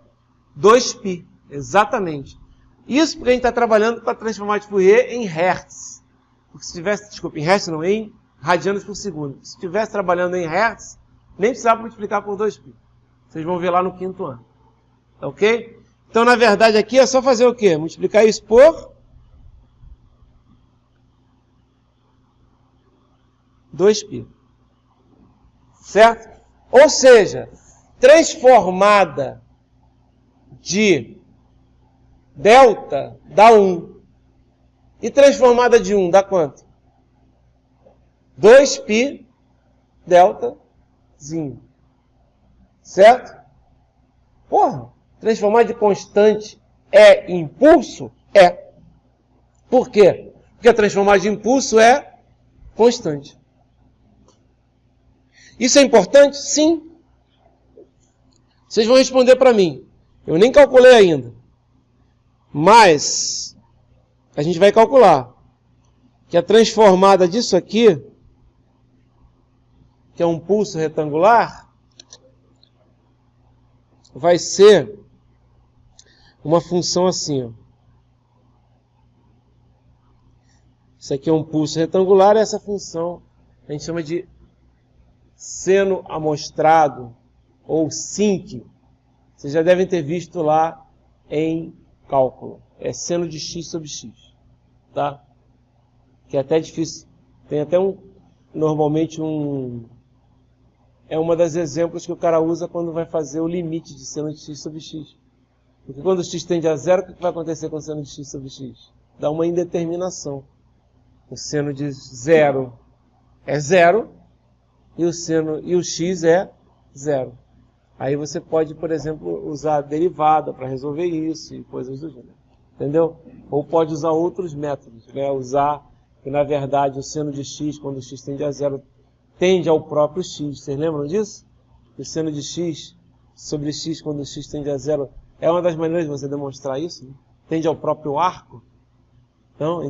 2π. Exatamente. Isso porque a gente está trabalhando para transformar de Fourier em Hertz. Porque se tivesse, desculpa, em Hertz não, em radianos por segundo. Se estivesse trabalhando em Hertz, nem precisava multiplicar por 2π. Vocês vão ver lá no 5º ano. Tá ok? Então, na verdade, aqui é só fazer o quê? Multiplicar isso por 2π. Certo? Ou seja, transformada de delta dá 1. E transformada de 1 dá quanto? 2π deltazinho. Certo? Porra, transformar de constante é impulso? É. Por quê? Porque transformar de impulso é constante. Isso é importante? Sim. Vocês vão responder para mim. Eu nem calculei ainda. Mas a gente vai calcular que a transformada disso aqui, que é um pulso retangular, vai ser uma função assim, ó. Isso aqui é um pulso retangular, essa função a gente chama de seno amostrado, ou sinc. Vocês já devem ter visto lá em cálculo. É seno de x sobre x. Tá? Que é até difícil. Tem até normalmente é uma das exemplos que o cara usa quando vai fazer o limite de seno de x sobre x. Porque quando o x tende a zero, o que vai acontecer com o seno de x sobre x? Dá uma indeterminação. O seno de zero é zero e o x é zero. Aí você pode, por exemplo, usar a derivada para resolver isso e coisas do gênero. Entendeu? Ou pode usar outros métodos, né? Usar que, na verdade, o seno de x, quando o x tende a zero, tende ao próprio x. Vocês lembram disso? O seno de x sobre x, quando o x tende a zero, é uma das maneiras de você demonstrar isso, né? Tende ao próprio arco. Então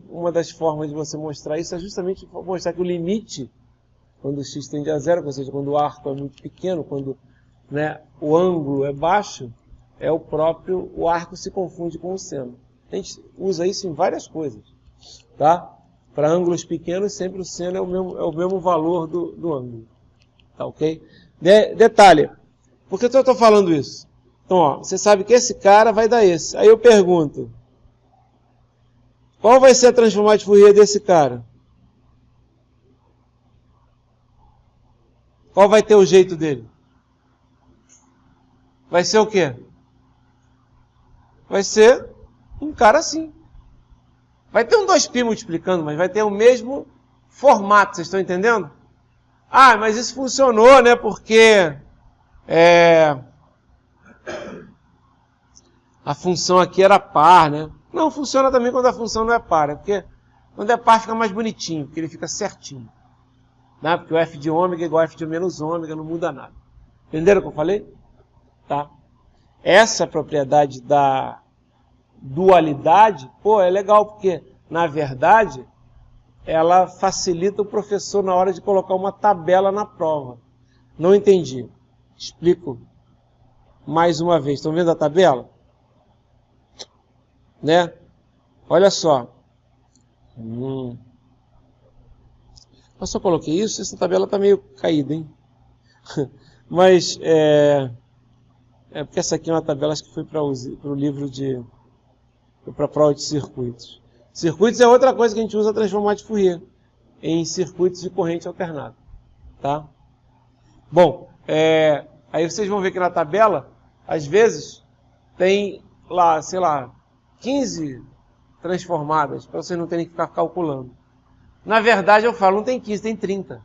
uma das formas de você mostrar isso é justamente mostrar que o limite, quando o x tende a zero, ou seja, quando o arco é muito pequeno, quando, né, o ângulo é baixo, o arco se confunde com o seno. A gente usa isso em várias coisas. Tá? Para ângulos pequenos, sempre o seno é o mesmo valor do ângulo. Tá ok? Detalhe, por que eu estou falando isso? Então, ó, você sabe que esse cara vai dar esse. Aí eu pergunto, qual vai ser a transformada de Fourier desse cara? Qual vai ter o jeito dele? Vai ser o quê? Vai ser um cara assim. Vai ter um 2π multiplicando, mas vai ter o mesmo formato, vocês estão entendendo? Ah, mas isso funcionou, né? Porque a função aqui era par, né? Não, funciona também quando a função não é par, porque quando é par fica mais bonitinho, porque ele fica certinho. Né? Porque o f de ômega é igual a f de menos ômega, não muda nada. Entenderam o que eu falei? Tá? Essa propriedade da dualidade, pô, é legal, porque, na verdade, ela facilita o professor na hora de colocar uma tabela na prova. Não entendi. Explico mais uma vez. Estão vendo a tabela? Né? Olha só. Eu só coloquei isso, essa tabela está meio caída, hein? Mas, porque essa aqui é uma tabela, acho que foi para o livro para a prova de circuitos. Circuitos é outra coisa que a gente usa transformar de Fourier em circuitos de corrente alternada. Tá? Bom, aí vocês vão ver que na tabela, às vezes, tem lá, sei lá, 15 transformadas, para vocês não terem que ficar calculando. Na verdade, eu falo, não tem 15, tem 30.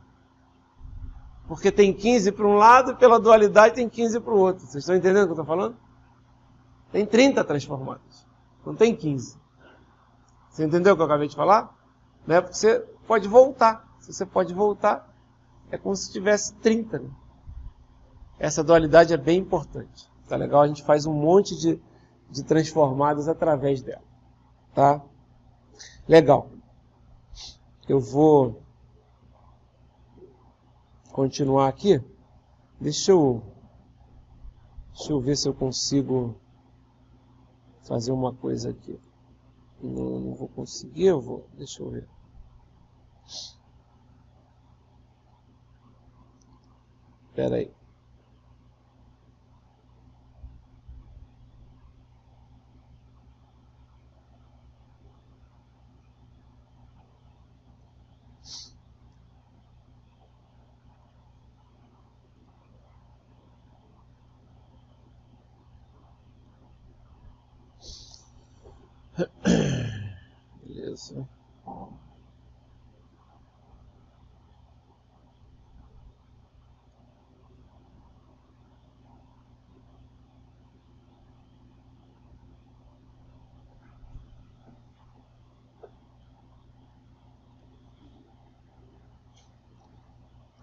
Porque tem 15 para um lado e pela dualidade tem 15 para o outro. Vocês estão entendendo o que eu estou falando? Tem 30 transformadas. Não tem 15. Você entendeu o que eu acabei de falar? Né? Porque você pode voltar. Se você pode voltar, é como se tivesse 30. Né? Essa dualidade é bem importante. Tá legal? A gente faz um monte de transformadas através dela. Tá? Legal. Eu vou continuar aqui. Deixa eu ver se eu consigo fazer uma coisa aqui. Não vou conseguir, deixa eu ver. Espera aí. Beleza.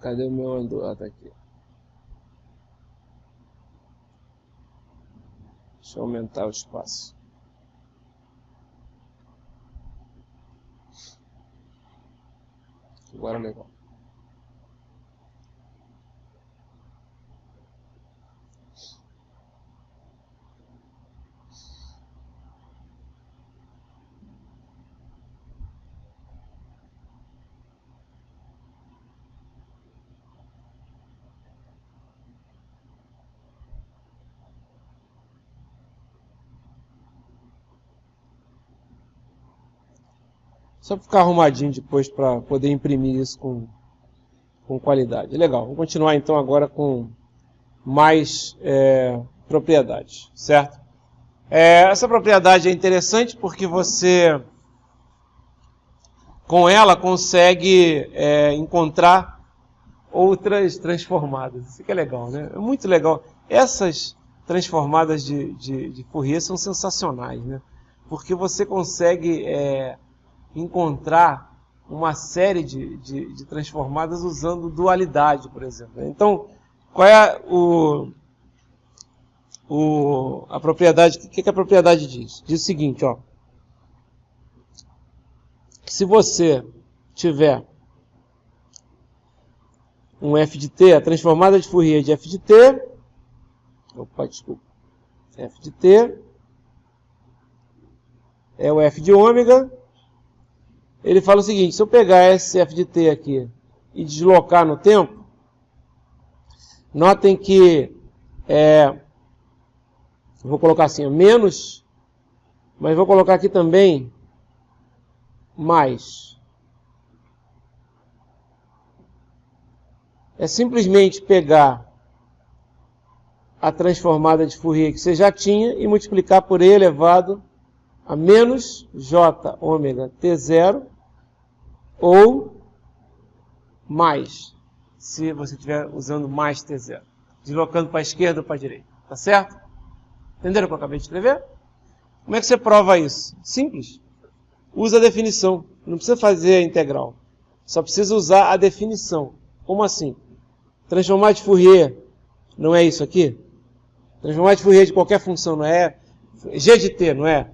Cadê o meu Android? Ah, tá aqui. Deixa eu aumentar o espaço. Agora legal. Só para ficar arrumadinho depois para poder imprimir isso com qualidade. Legal, vamos continuar então agora com mais propriedades, certo? Essa propriedade é interessante porque você, com ela, consegue encontrar outras transformadas. Isso que é legal, né? É muito legal. Essas transformadas de Fourier são sensacionais, né? Porque você consegue encontrar uma série de transformadas usando dualidade, por exemplo. Então, qual é a propriedade? O que a propriedade diz? Diz o seguinte, ó. Se você tiver um f de t, a transformada de Fourier de f de t, f de t é o f de ômega. Ele fala o seguinte, se eu pegar esse f de t aqui e deslocar no tempo, notem que vou colocar assim, menos, mas vou colocar aqui também mais. É simplesmente pegar a transformada de Fourier que você já tinha e multiplicar por e elevado a menos J ômega T0 ou mais, se você estiver usando mais T0, deslocando para a esquerda ou para a direita, tá certo? Entenderam o que eu acabei de escrever? Como é que você prova isso? Simples. Usa a definição, não precisa fazer a integral, só precisa usar a definição. Como assim? Transformar de Fourier não é isso aqui? Transformar de Fourier de qualquer função não é g de t, não é?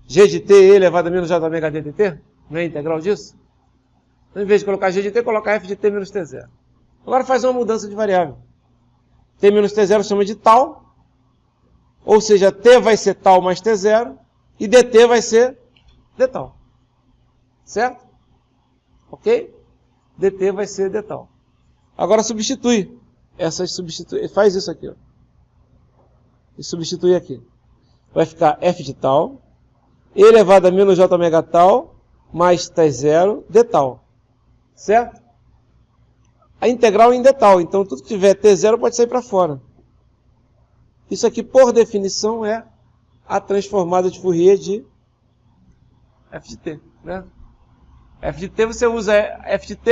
G de t elevado a menos j ômega d de t? Não é integral disso? Então, em vez de colocar g de t, coloca f de t menos t0. Agora faz uma mudança de variável. T menos t0 chama de tal, ou seja, t vai ser tal mais t0, e dt vai ser d tal. Certo? Ok? dt vai ser d tal. Agora substitui. Faz isso aqui. Ó. E substitui aqui. Vai ficar f de tal, elevado a menos j ômega tal, mais t0, d tal. Certo? A integral ainda é tal, então tudo que tiver t0 pode sair para fora. Isso aqui, por definição, é a transformada de Fourier de f de t. Né? f de t você usa f de t,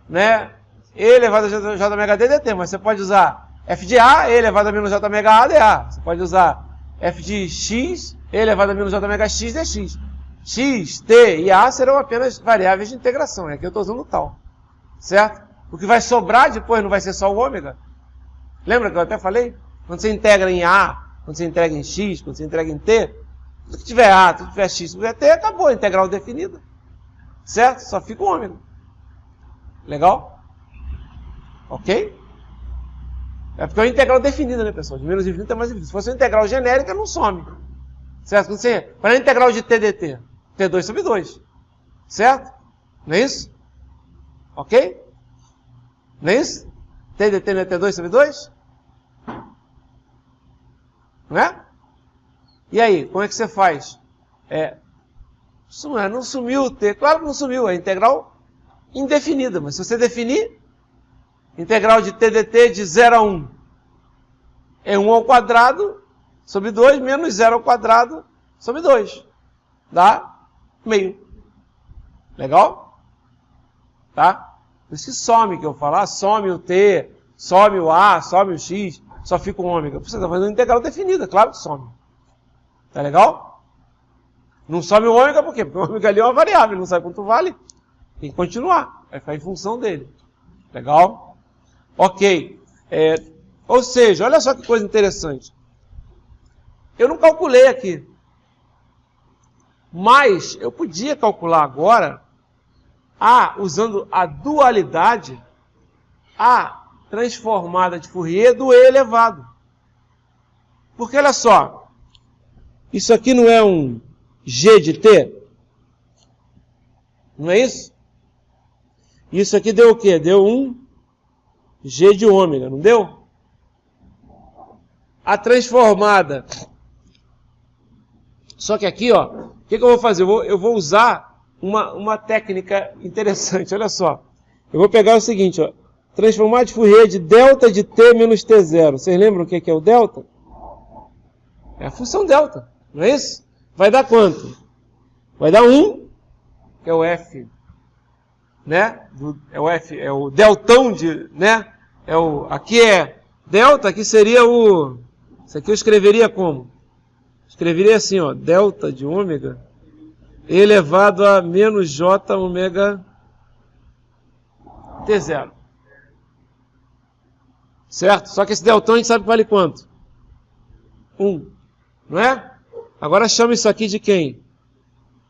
né, e elevado a j ômega d dt, mas você pode usar f de a, e elevado a menos j ômega a dA. Você pode usar f de x, e elevado a menos j ômega x dx. X, t e a serão apenas variáveis de integração. Aqui eu estou usando tal. Certo? O que vai sobrar depois não vai ser só o ômega. Lembra que eu até falei? Quando você integra em a, quando você integra em x, quando você integra em t, tudo que tiver a, tudo que tiver x, tudo que tiver t, acabou a integral definida. Certo? Só fica o ômega. Legal? Ok? É porque é uma integral definida, né, pessoal? De menos infinito é mais infinito. Se fosse uma integral genérica, não some. Certo? Para a integral de t dt, t2 sobre 2. Certo? Não é isso? Ok? Não é isso? T dt não é t2 sobre 2? Não é? E aí, como é que você faz? Não sumiu o t. Claro que não sumiu, é integral indefinida. Mas se você definir, integral de t dt de 0 a 1 é 1 ao quadrado sobre 2 menos 0 ao quadrado sobre 2. Dá meio. Legal? Tá? Por isso que some, que eu falar, some o t, some o a, some o x, só fica o ômega. Você está fazendo uma integral definida, claro que some. Tá legal? Não some o ômega por quê? Porque o ômega ali é uma variável, ele não sabe quanto vale. Tem que continuar, vai ficar em função dele. Legal? Ok. Ou seja, olha só que coisa interessante. Eu não calculei aqui. Mas eu podia calcular agora, usando a dualidade, a transformada de Fourier do e elevado. Porque olha só, isso aqui não é um g de t? Não é isso? Isso aqui deu o quê? Deu um g de ômega, não deu? A transformada. Só que aqui, ó, o que eu vou fazer? Eu vou usar uma técnica interessante, olha só. Eu vou pegar o seguinte, ó. Transformar de Fourier de delta de t menos t0. Vocês lembram o que é o delta? É a função delta, não é isso? Vai dar quanto? Vai dar 1, que é o f, né? É o f, é o deltão de, né? Aqui é delta, aqui seria o... Isso aqui eu escreveria como? Escreveria assim, ó, delta de ômega elevado a menos j ômega t0. Certo? Só que esse deltão a gente sabe que vale quanto? 1. Não é? Agora chama isso aqui de quem?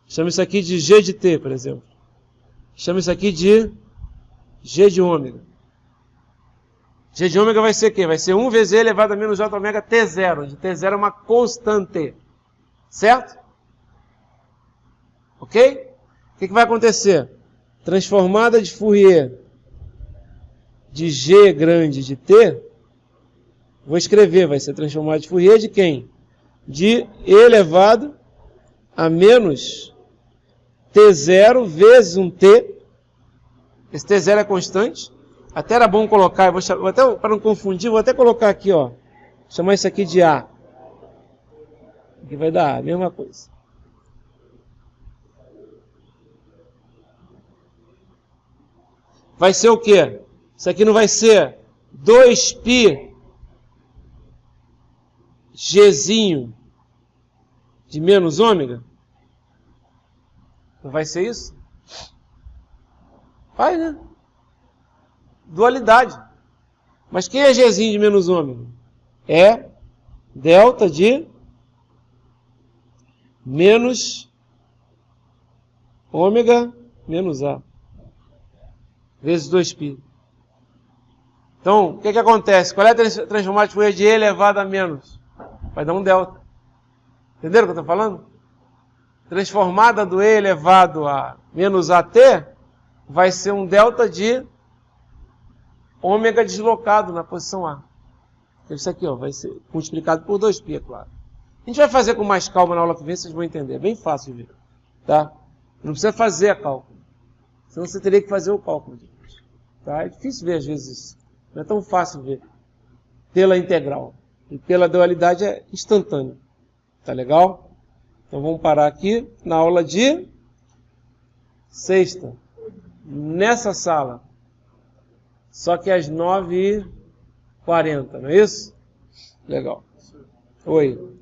Chama isso aqui de g de t, por exemplo. Chama isso aqui de g de ômega. G de ômega vai ser o quê? Vai ser 1 vezes e elevado a menos j ômega t0, onde t0 é uma constante. Certo? Ok? O que vai acontecer? Transformada de Fourier de g grande de t, vou escrever, vai ser transformada de Fourier de quem? De e elevado a menos t0 vezes um t. Esse t0 é constante. Até era bom colocar, para não confundir, vou até colocar aqui, ó. Chamar isso aqui de a. Aqui vai dar a mesma coisa. vai ser o quê? Isso aqui não vai ser 2π Gzinho de menos ômega? Não vai ser isso? Vai, né? Dualidade. Mas quem é Gzinho de menos ômega? É delta de menos ômega menos A vezes 2π. Então, o que acontece? Qual é a transformada de Fourier de E elevado a menos? Vai dar um delta. Entenderam o que eu estou falando? Transformada do E elevado a menos AT vai ser um delta de ômega deslocado na posição A. Isso aqui, ó, vai ser multiplicado por 2π, é claro. A gente vai fazer com mais calma na aula que vem, vocês vão entender. É bem fácil de ver. Tá? Não precisa fazer a cálculo. Senão você teria que fazer o cálculo depois. Tá? É difícil ver às vezes isso. Não é tão fácil ver. Pela integral. E pela dualidade é instantâneo. Tá legal? Então vamos parar aqui na aula de sexta. Nessa sala. Só que às 9h40, não é isso? Legal. Oi.